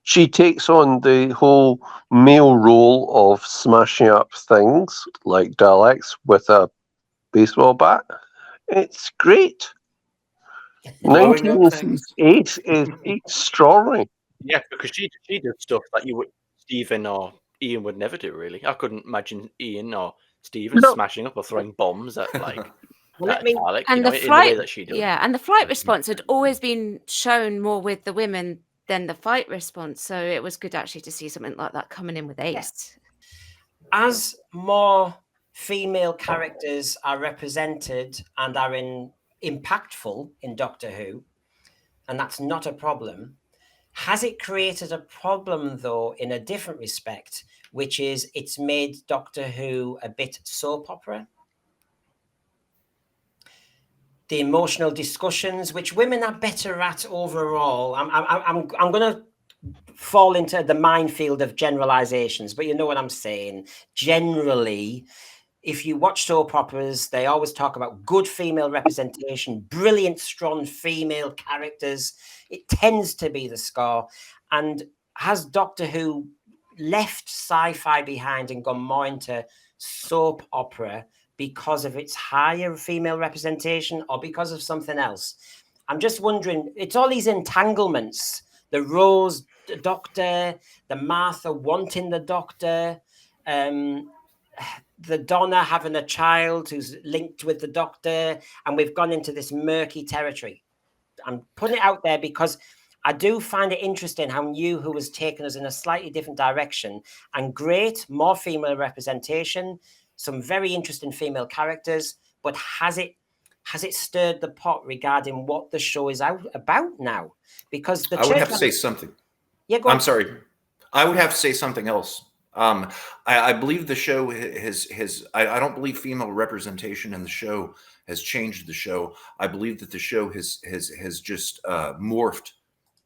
She takes on the whole male role of smashing up things like Daleks with a baseball bat. It's great. 1908 is extraordinary. Yeah, because she does stuff that Stephen or Ian would never do. Really, I couldn't imagine Ian or Stephen smashing up or throwing bombs at like. Dalek, and the flight, in the way that she does. Yeah, and the flight response had always been shown more with the women than the fight response. So it was good actually to see something like that coming in with Ace. As more female characters are represented and are impactful in Doctor Who, and that's not a problem, has it created a problem, though, in a different respect, which is it's made Doctor Who a bit soap opera? The emotional discussions, which women are better at overall. I'm going to fall into the minefield of generalizations, but you know what I'm saying. Generally, if you watch soap operas, they always talk about good female representation, brilliant, strong female characters. It tends to be the score. And has Doctor Who left sci-fi behind and gone more into soap opera because of its higher female representation or because of something else? I'm just wondering, it's all these entanglements, the Rose doctor, the Martha wanting the doctor, the Donna having a child who's linked with the doctor, and we've gone into this murky territory. I'm putting it out there because I do find it interesting how New Who has taken us in a slightly different direction, and great, more female representation, some very interesting female characters, but has it stirred the pot regarding what the show is out about now? Because the I would church have to say something. Yeah, go I'm on. sorry. I would have to say something else. I believe the show has I don't believe female representation in the show has changed the show. I believe that the show has just morphed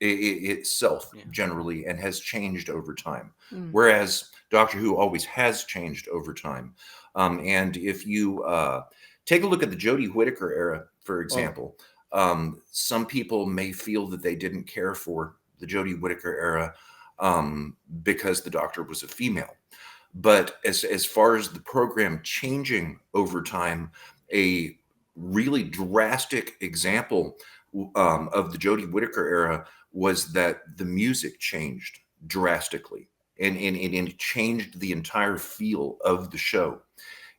itself generally and has changed over time. Whereas Doctor Who always has changed over time. And if you take a look at the Jodie Whittaker era, for example, some people may feel that they didn't care for the Jodie Whittaker era because the Doctor was a female. But as far as the program changing over time, a really drastic example of the Jodie Whittaker era was that the music changed drastically, and it changed the entire feel of the show.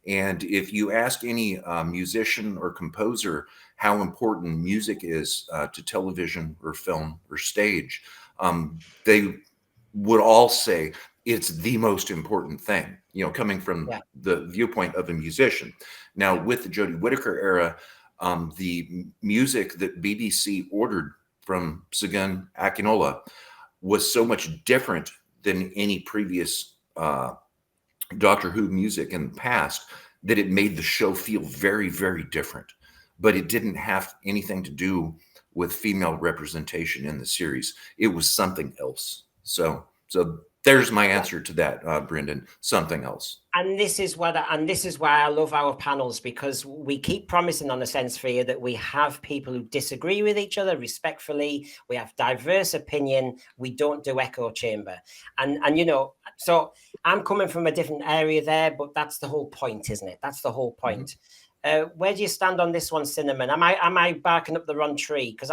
And if you ask any musician or composer how important music is to television or film or stage, they would all say it's the most important thing, coming from the viewpoint of a musician. Now, with the Jodie Whittaker era, the music that BBC ordered from Sagan Akinola was so much different than any previous Doctor Who music in the past that it made the show feel very, very different. But it didn't have anything to do with female representation in the series. It was something else. So there's my answer to that, Brendan. Something else. And this is why I love our panels, because we keep promising on the Sensesphere that we have people who disagree with each other respectfully. We have diverse opinion. We don't do echo chamber. And so I'm coming from a different area there, but that's the whole point, isn't it? That's the whole point. Where do you stand on this one, Cinnamon? Am I barking up the wrong tree? Because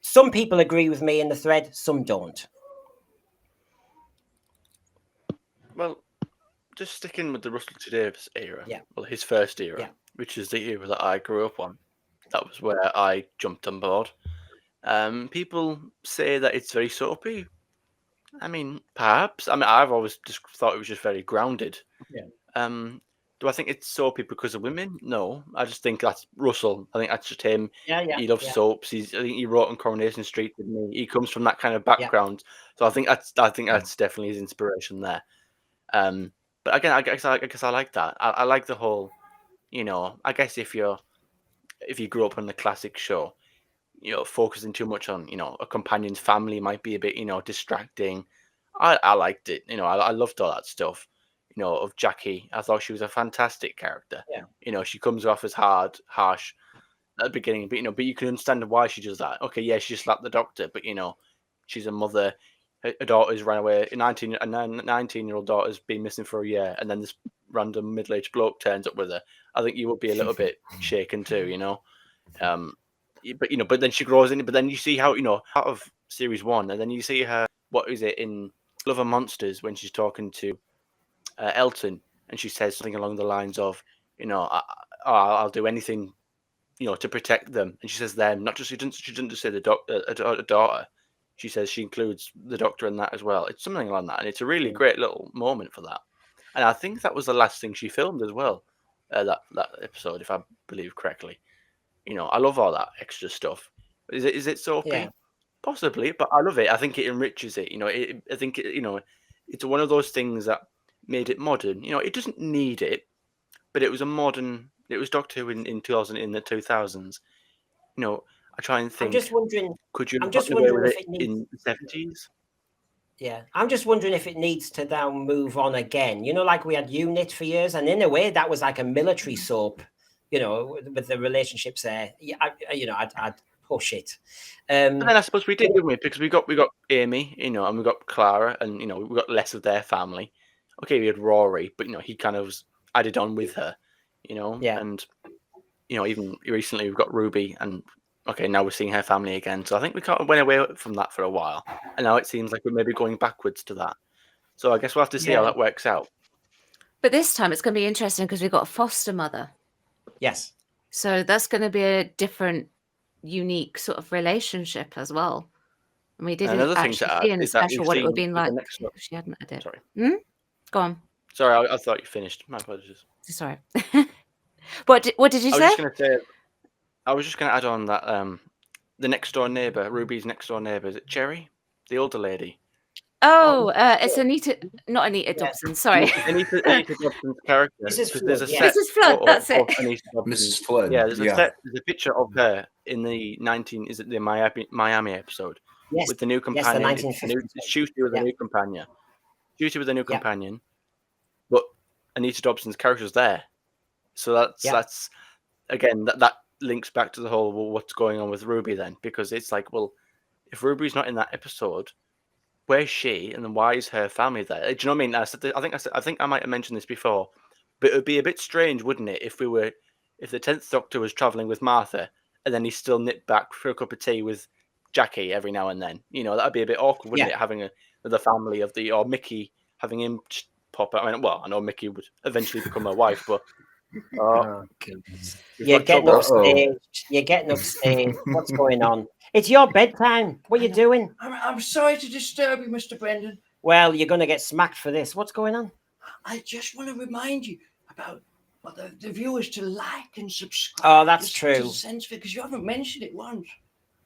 some people agree with me in the thread, some don't. Well, just sticking with the Russell T Davies era, well, his first era, which is the era that I grew up on. That was where I jumped on board. People say that it's very soapy. I mean, perhaps. I mean, I've always just thought it was just very grounded. Do I think it's soapy because of women? No, I just think that's Russell. I think that's just him. He loves soaps. I think he wrote on Coronation Street, didn't he? He comes from that kind of background, so I think that's definitely his inspiration there. But again, I guess I like that. I like the whole, I guess if you grew up on the classic show, focusing too much on, a companion's family might be a bit, distracting. I liked it. I loved all that stuff, of Jackie. I thought she was a fantastic character. She comes off as harsh at the beginning, but you can understand why she does that. Okay, yeah, she just slapped the Doctor, but she's a mother. Her daughter's ran away. A 19-year-old daughter's been missing for a year, and then this random middle-aged bloke turns up with her. I think you would be a little bit shaken too, But then she grows in it. But then you see how out of series 1, and then you see her. What is it in Love and Monsters when she's talking to Elton, and she says something along the lines of, I'll do anything, to protect them. And she says them, not just she didn't just say the daughter. She says she includes the Doctor in that as well. It's something like that, and it's a really great little moment for that. And I think that was the last thing she filmed as well, that episode, if I believe correctly. I love all that extra stuff. Is it soapy? Yeah. Possibly, but I love it. I think it enriches it. I think it's one of those things that made it modern. It doesn't need it, but it was a modern. It was Doctor Who in the 2000s. I try and think. I'm just wondering. Could you have gotten away with it in the 70s? Yeah, I'm just wondering if it needs to now move on again. Like we had UNIT for years, and in a way that was like a military soap. With the relationships there. Yeah, I'd push it. And then I suppose we did, didn't we? Because we got Amy, and we got Clara, and we got less of their family. Okay, we had Rory, but he kind of was added on with her. you know, Yeah. and you know, even recently we've got Ruby, and okay, now we're seeing her family again. So I think we kind of went away from that for a while, and now it seems like we're maybe going backwards to that. So I guess we'll have to see how Yeah. that works out. But this time it's going to be interesting because we've got a foster mother. Yes. So that's going to be a different, unique sort of relationship as well. And we didn't Another thing actually to add see in the is that special we've what it would seen have been with the like next one. if she hadn't had it. Sorry, Go on. sorry, I thought you finished. My apologies. Sorry. What did you I was say? just going to say, I was just going to add on that the next door neighbor, Ruby's next door neighbor, is it Cherry, the older lady? Oh, it's Anita, not Anita Dobson. Sorry, Anita Dobson's character, Mrs. because there's a Flood, yeah. set Mrs. Flood. photo That's it. of Anita Dobson. Mrs. Flood. Yeah, there's a yeah. there's a picture of her in the Miami episode Yes. with the new Yes, the companion. 1950s. It's Shooty with Yeah. a new companion. Shooty with a new Yeah. companion, but Anita Dobson's character's there. So that's again that links back to the whole what's going on with Ruby then, because it's like, well, if Ruby's not in that episode, where's she, and then why is her family there? Do you know what I mean? I think I might have mentioned this before, but it would be a bit strange, wouldn't it, if the 10th Doctor was traveling with Martha, and then he still nipped back for a cup of tea with Jackie every now and then. You know, that'd be a bit awkward, wouldn't it, having the family or Mickey having him pop out. I mean, well, I know Mickey would eventually become her wife, but Oh, goodness. we've You're got getting trouble. upstaged. You're getting upstaged. What's going on? It's your bedtime. What are you doing? I'm sorry to disturb you, Mr. Brendan. Well, you're going to get smacked for this. What's going on? I just want to remind you about the viewers to like and subscribe. Oh, that's to true. Sense, because you haven't mentioned it once.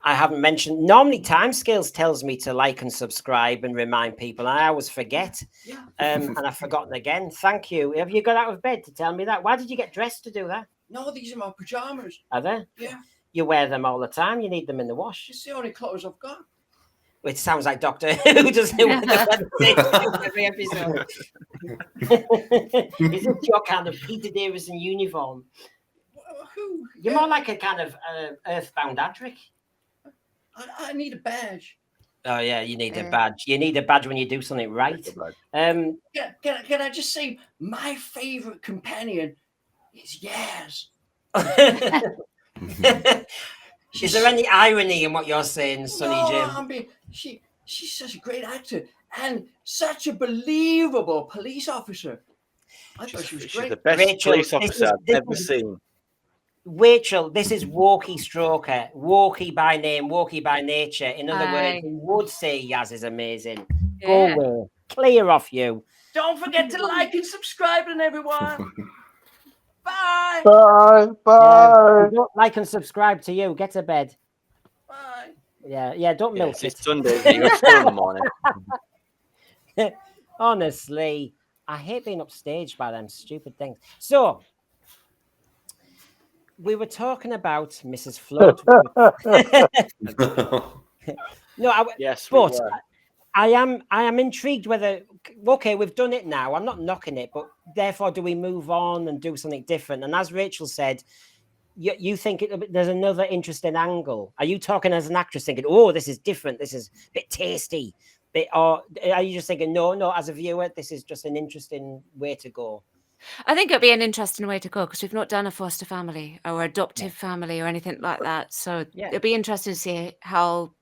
I haven't mentioned. Normally, Timescales tells me to like and subscribe and remind people. And I always forget. Yeah. And I've forgotten again. Thank you. Have you got out of bed to tell me that? Why did you get dressed to do that? No, these are my pajamas. Are they? Yeah. You wear them all the time. You need them in the wash. It's the only clothes I've got. It sounds like Doctor Who doesn't wear the every episode. Is it your kind of Peter Davison uniform? Who? You're more like a kind of Earthbound Adric. I need a badge. Oh yeah, you need a badge. You need a badge when you do something right. Can I just say my favorite companion is Yaz. Is there any irony in what you're saying, Sonny Jim? I mean, she's such a great actor and such a believable police officer. I thought she was She's great. the best Rachel, police officer I've ever seen. Rachel, this is Walkie Stroker. Walkie by name, Walkie by nature. In other words, he would say Yaz is amazing. Go away. Clear off you. Don't forget to like and subscribe, and everyone. Bye. Bye. Bye. Don't like and subscribe to you. Get to bed. Bye. Yeah, don't milk It's it. Sunday. You got school in the morning. Honestly, I hate being upstaged by them stupid things. So, we were talking about Mrs. Flood. No, Yes, but I am intrigued whether, okay, we've done it now. I'm not knocking it, but therefore, do we move on and do something different? And as Rachel said, you think there's another interesting angle. Are you talking as an actress thinking, oh, this is different, this is a bit tasty, or are you just thinking, no, as a viewer, this is just an interesting way to go? I think it'd be an interesting way to go because we've not done a foster family or adoptive family or anything like that. So it'd be interesting to see how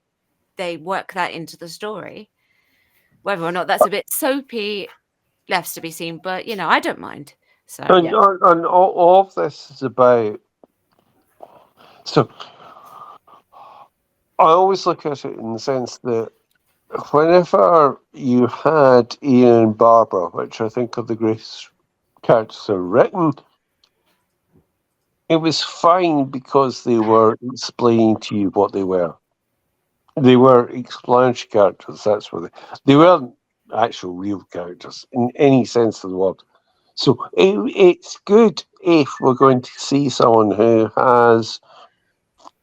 they work that into the story. Whether or not that's a bit soapy, left to be seen. But I don't mind. So And all of this is about. So I always look at it in the sense that whenever you had Ian and Barbara, which I think are the greatest characters are written, it was fine because they were explaining to you what they were. They were explanatory characters. That's what they weren't actual real characters in any sense of the word. So it's good if we're going to see someone who has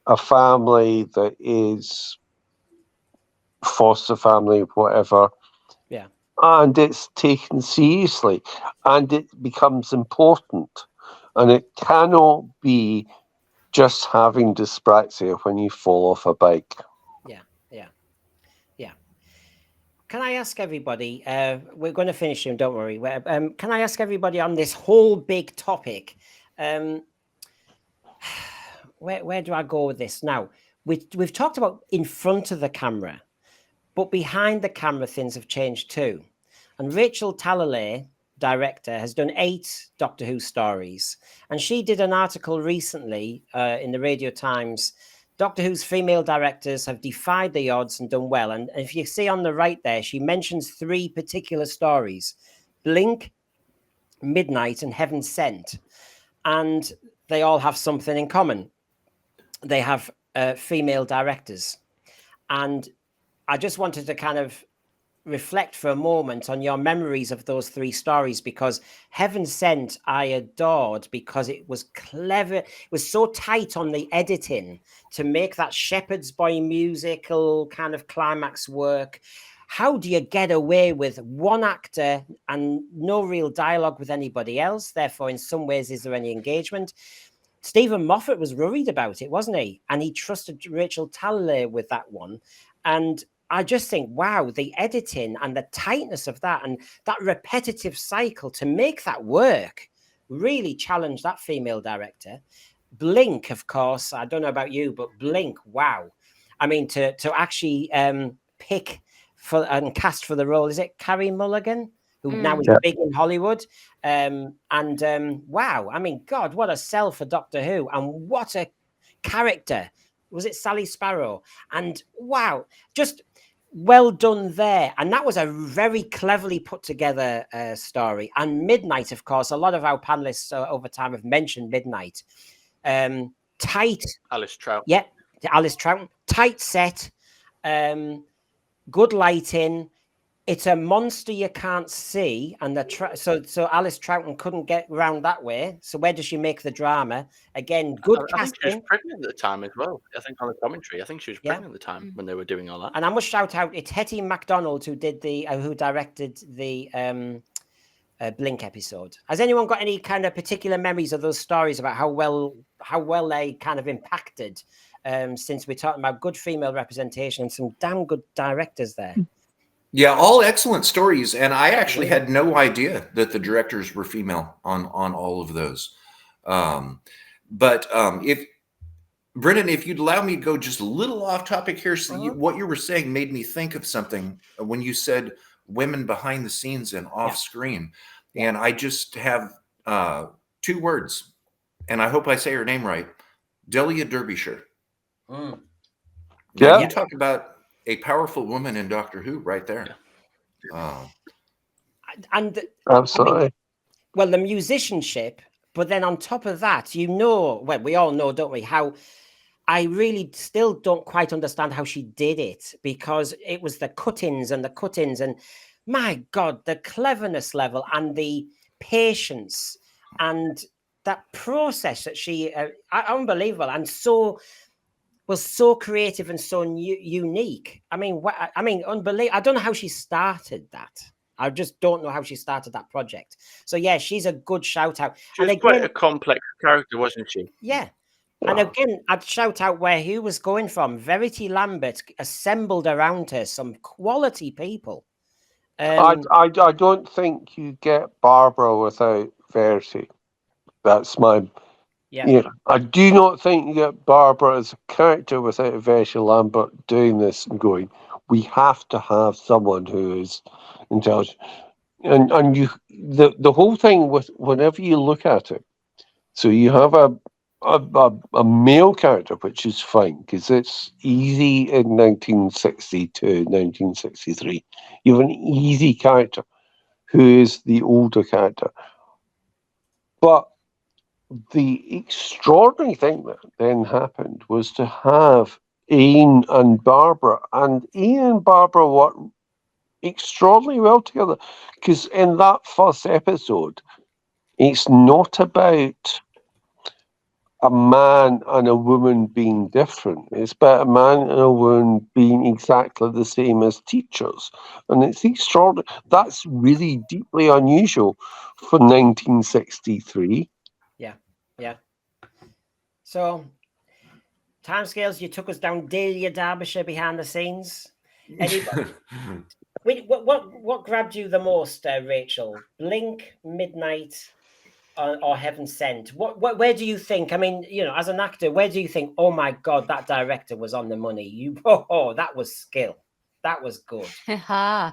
a family that is foster family, whatever. Yeah. And it's taken seriously and it becomes important. And it cannot be just having dyspraxia when you fall off a bike. Yeah. Can I ask everybody, we're going to finish soon, don't worry. Can I ask everybody on this whole big topic, Where do I go with this now? We've talked about in front of the camera, but behind the camera things have changed too. And Rachel Talalay, director, has done 8 Doctor Who stories, and she did an article recently in the Radio Times. Doctor Who's female directors have defied the odds and done well. And if you see on the right there, she mentions 3 particular stories: Blink, Midnight, and Heaven Sent. And they all have something in common. They have female directors. And I just wanted to kind of reflect for a moment on your memories of those 3 stories, because Heaven Sent I adored because it was clever. It was so tight on the editing to make that Shepherd's Boy musical kind of climax work. How do you get away with one actor and no real dialogue with anybody else? Therefore, in some ways, is there any engagement? Stephen Moffat was worried about it, wasn't he? And he trusted Rachel Talalay with that one. And I just think, wow, the editing and the tightness of that and that repetitive cycle to make that work really challenged that female director. Blink, of course, I don't know about you, but Blink, wow. I mean, to actually pick for and cast for the role, is it Carey Mulligan, who now is big in Hollywood? Wow, I mean, God, what a sell for Doctor Who, and what a character. Was it Sally Sparrow? And wow, just well done there. And that was a very cleverly put together story. And Midnight, of course, a lot of our panelists over time have mentioned Midnight. Tight. Alice Trout. Yeah, Alice Trout. Tight set. Good lighting. It's a monster you can't see, and so Alice Troughton couldn't get around that way. So where does she make the drama? Again, good I think she casting. was pregnant at the time as well. I think on the commentary, I think she was pregnant at the time when they were doing all that. And I must shout out, it's Hetty MacDonald who did who directed the Blink episode. Has anyone got any kind of particular memories of those stories about how well they kind of impacted? Since we're talking about good female representation and some damn good directors there. Yeah, all excellent stories, and I actually had no idea that the directors were female on all of those. If Brendan, if you'd allow me to go just a little off topic here, so what you were saying made me think of something when you said women behind the scenes and off screen, and I just have 2 words, and I hope I say her name right: Delia Derbyshire. You talk about a powerful woman in Doctor Who right there. And absolutely. I mean, well, the musicianship, but then on top of that, we all know, don't we, how I really still don't quite understand how she did it, because it was the cut-ins and my God, the cleverness level and the patience and that process that she unbelievable, and was so creative and so unique. I mean, unbelievable. I don't know how she started that. I just don't know how she started that project. So yeah, she's a good shout out. She was quite a complex character, wasn't she? Yeah. And again, I'd shout out where he was going from. Verity Lambert assembled around her some quality people. I don't think you get Barbara without Verity. That's my... Yeah, I do not think you get Barbara as a character without Verity Lambert doing this and going, we have to have someone who is intelligent. And you, the whole thing with whenever you look at it, so you have a male character, which is fine because it's easy in 1962, 1963. You have an easy character who is the older character, but the extraordinary thing that then happened was to have Ian and Barbara. And Ian and Barbara worked extraordinarily well together, because in that first episode, it's not about a man and a woman being different. It's about a man and a woman being exactly the same as teachers. And it's extraordinary. That's really deeply unusual for 1963. Yeah. So, timescales, you took us down Delia Derbyshire behind the scenes. Anybody? What grabbed you the most, Rachel? Blink, Midnight, or Heaven Sent, where do you think? I mean, as an actor, where do you think? Oh my God, that director was on the money. That was skill. That was good. I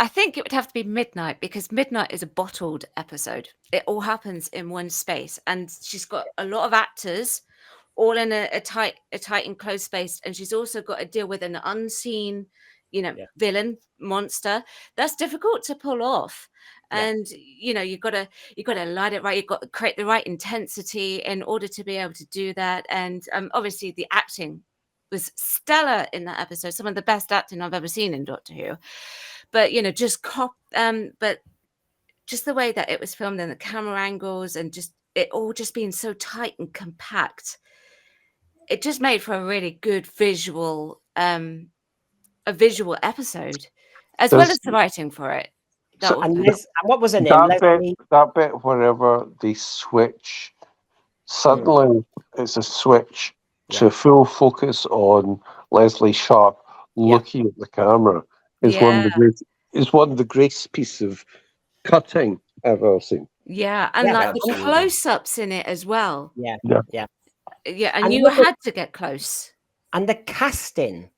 think it would have to be Midnight, because Midnight is a bottled episode. It all happens in one space, and she's got a lot of actors all in a tight and close space, and she's also got to deal with an unseen villain monster. That's difficult to pull off. And you've got to light it right. You've got to create the right intensity in order to be able to do that. And obviously the acting was stellar in that episode, some of the best acting I've ever seen in Doctor Who. But but just the way that it was filmed and the camera angles and just it all just being so tight and compact, it just made for a really good visual episode, as well as the writing for it. And what was her name? That bit whenever they switch, suddenly it's a switch to full focus on Leslie Sharp looking at the camera. Is one of the greatest pieces of cutting I've ever seen. Yeah, and like the close-ups in it as well. Yeah, and you had to get close. And the casting.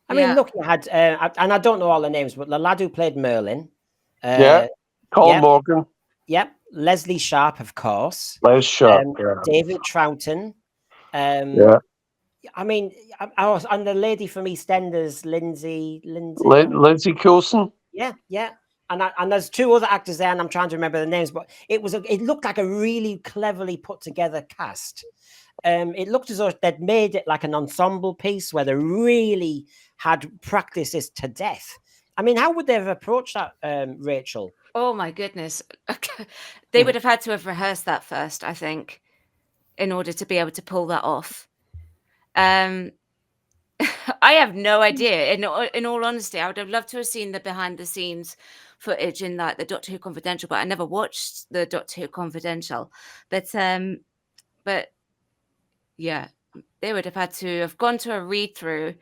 I mean, look, you had, and I don't know all the names, but the lad who played Merlin. Colin Morgan. Yep. Leslie Sharp, of course. Les Sharp. David Troughton. I mean, and the lady from EastEnders, Lindsay Coulson. Yeah. And there's two other actors there, and I'm trying to remember the names, but it looked like a really cleverly put together cast. It looked as though they'd made it like an ensemble piece where they really had practiced this to death. I mean, how would they have approached that, Rachel? Oh my goodness. They would have had to have rehearsed that first, I think, in order to be able to pull that off. I have no idea. In all honesty, I would have loved to have seen the behind the scenes footage in like the Doctor Who Confidential, but I never watched the Doctor Who Confidential. But yeah, they would have had to have gone to a read through.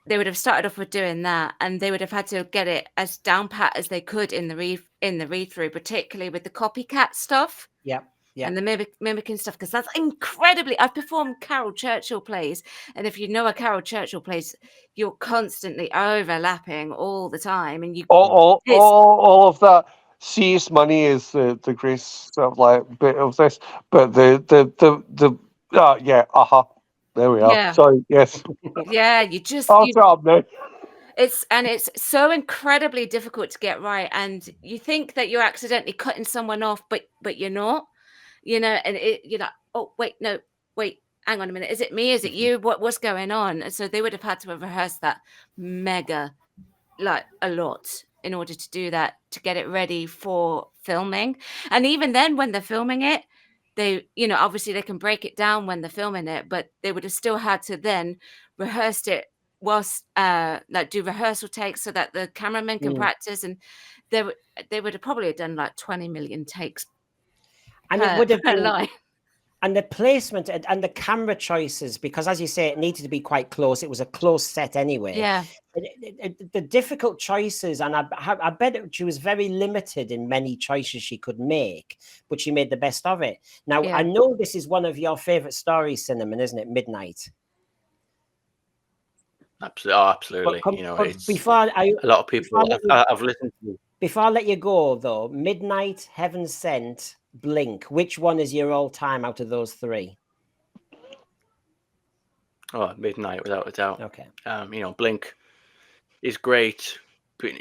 They would have started off with doing that, and they would have had to get it as down pat as they could in the read through, particularly with the copycat stuff. Yeah. And the mimicking stuff, because that's incredibly. I've performed Carol Churchill plays, and if you know a Carol Churchill plays, you're constantly overlapping all the time, and you all of that. Serious Money is the greatest sort of like bit of this, but there we are. Yeah. Sorry, yes. Yeah, you just. It's so incredibly difficult to get right, and you think that you're accidentally cutting someone off, but you're not. And you're like, oh wait, no, wait, hang on a minute, is it me? Is it you? What's going on? And so they would have had to have rehearsed that mega, like a lot, in order to do that, to get it ready for filming. And even then, when they're filming it, they, obviously they can break it down when they're filming it, but they would have still had to then rehearse it whilst like do rehearsal takes so that the cameramen can practice, and they would have probably done like 20 million takes. And it would have been, and the placement and the camera choices, because as you say, it needed to be quite close. It was a close set anyway. Yeah. The difficult choices, and I bet she was very limited in many choices she could make, but she made the best of it. Now, I know this is one of your favorite stories, Cinnamon, isn't it? Midnight. Absolutely. It's a lot of people I've listened to. Before I let you go, though, Midnight, Heaven Sent, Blink. Which one is your all-time out of those three? Oh, Midnight, without a doubt. Okay. Blink is great, but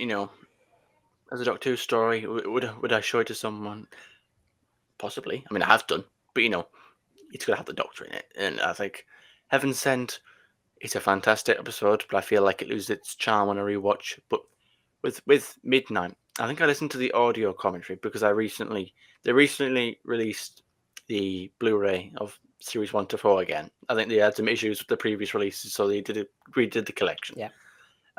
as a Doctor Who story, would I show it to someone? Possibly. I mean, I have done, but it's gonna have the Doctor in it, and I think Heaven Sent. It's a fantastic episode, but I feel like it loses its charm when I rewatch. But with Midnight, I think I listened to the audio commentary because they recently released the Blu-ray of series 1 to 4 again. I think they had some issues with the previous releases, so they redid the collection. Yeah.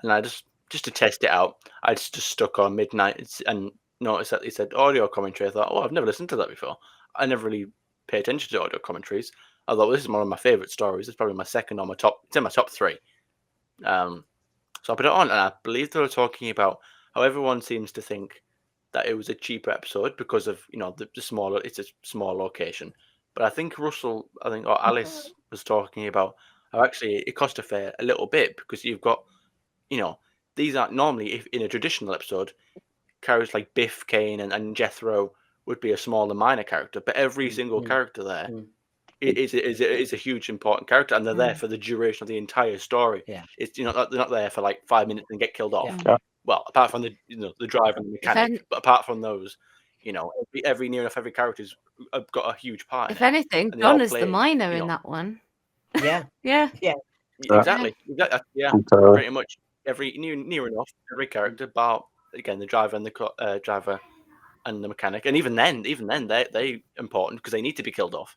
And I just to test it out, I just stuck on Midnight and noticed that it said audio commentary. I thought, oh, I've never listened to that before. I never really pay attention to audio commentaries. I thought, well, this is one of my favorite stories. It's probably my second on my top. It's in my top 3. So I put it on, and I believe they were talking about how everyone seems to think that it was a cheaper episode because of the smaller. It's a small location. But I think or Alice was talking about how actually it cost a little bit because you've got, these aren't normally, if in a traditional episode, characters like Biff, Kane, and Jethro would be a smaller, minor character, but every single character there is a huge, important character, and they're there for the duration of the entire story. Yeah. It's they're not there for like 5 minutes and get killed off. Yeah. Well, apart from the driver and the mechanic, but apart from those, every near enough every character's got a huge part. If in it. anything, And they all Don is the play, minor you in know. that one. Yeah. Yeah. Exactly. Yeah. Entirely. Pretty much every near enough every character, bar again the driver and the driver and the mechanic, and even then they important because they need to be killed off.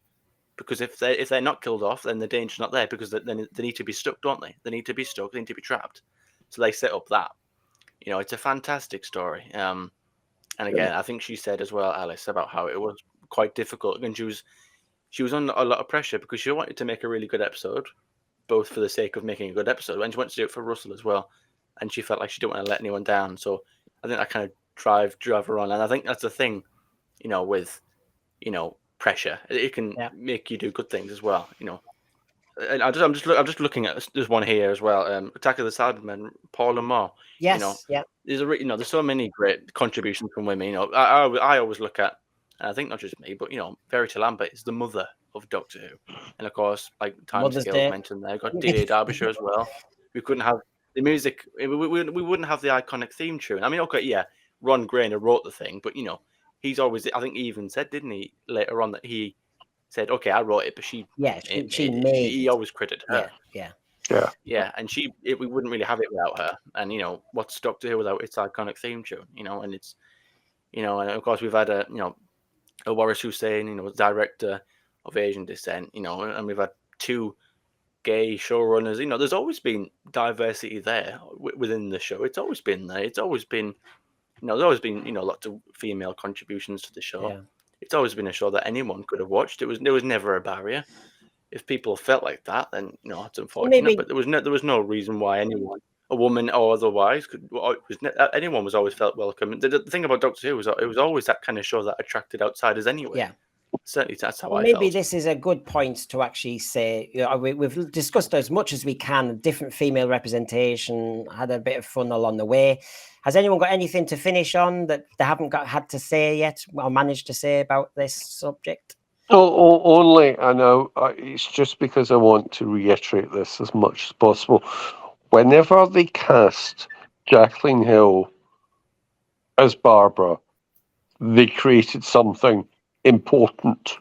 Because if they're not killed off, then the danger's not there because then they need to be stuck, don't they? They need to be stuck. They need to be trapped. So they set up that. It's a fantastic story. And again, I think she said as well, Alice, about how it was quite difficult, and she was under a lot of pressure because she wanted to make a really good episode, both for the sake of making a good episode, and she wanted to do it for Russell as well. And she felt like she didn't want to let anyone down. So I think that kind of drove her on. And I think that's the thing, with pressure. It can make you do good things as well. And I'm just looking at this one here as well. Attack of the Cybermen, Paul and Moore. Yes. There's so many great contributions from women. I always look at, and I think not just me, but Verity Lambert is the mother of Doctor Who, and of course, like timescales mentioned there, got D.A. Derbyshire as well. We couldn't have the music. We wouldn't have the iconic theme tune. I mean, okay, yeah, Ron Grainer wrote the thing, but he's always. I think he even said, didn't he, later on that he said, "Okay, I wrote it, but she made it." He always credited her. Yeah, and we wouldn't really have it without her. And what's Doctor Who without its iconic theme tune? And it's and of course we've had a Waris Hussein, director of Asian descent, and we've had 2 gay showrunners. There's always been diversity there within the show. It's always been there. It's always been, there's always been, lots of female contributions to the show. Yeah. It's always been a show that anyone could have watched. There was never a barrier. If people felt like that, then it's unfortunate. But there was no reason why anyone, a woman or otherwise, anyone was always felt welcome. The thing about Doctor Who was it was always that kind of show that attracted outsiders anyway. Yeah. Certainly, that's how I felt. Maybe this is a good point to actually say, we've discussed as much as we can, different female representation, had a bit of fun along the way. Has anyone got anything to finish on that they haven't had to say yet or managed to say about this subject? Only, I know, it's just because I want to reiterate this as much as possible. Whenever they cast Jacqueline Hill as Barbara, they created something important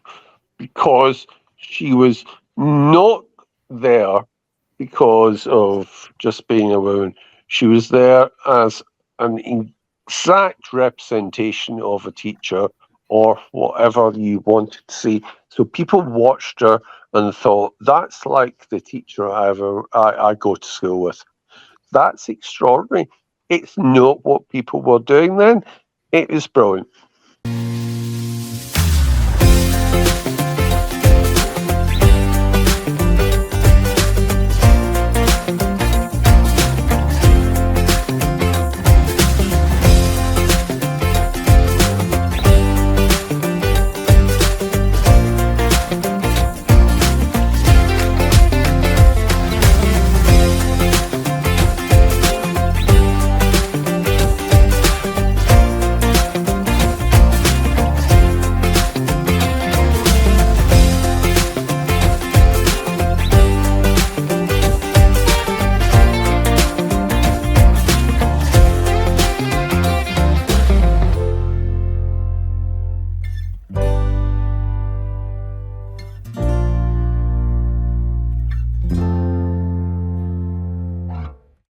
because she was not there because of just being a woman. She was there as an exact representation of a teacher or whatever you wanted to see. So people watched her and thought, that's like the teacher I go to school with. That's extraordinary. It's not what people were doing then. It is brilliant.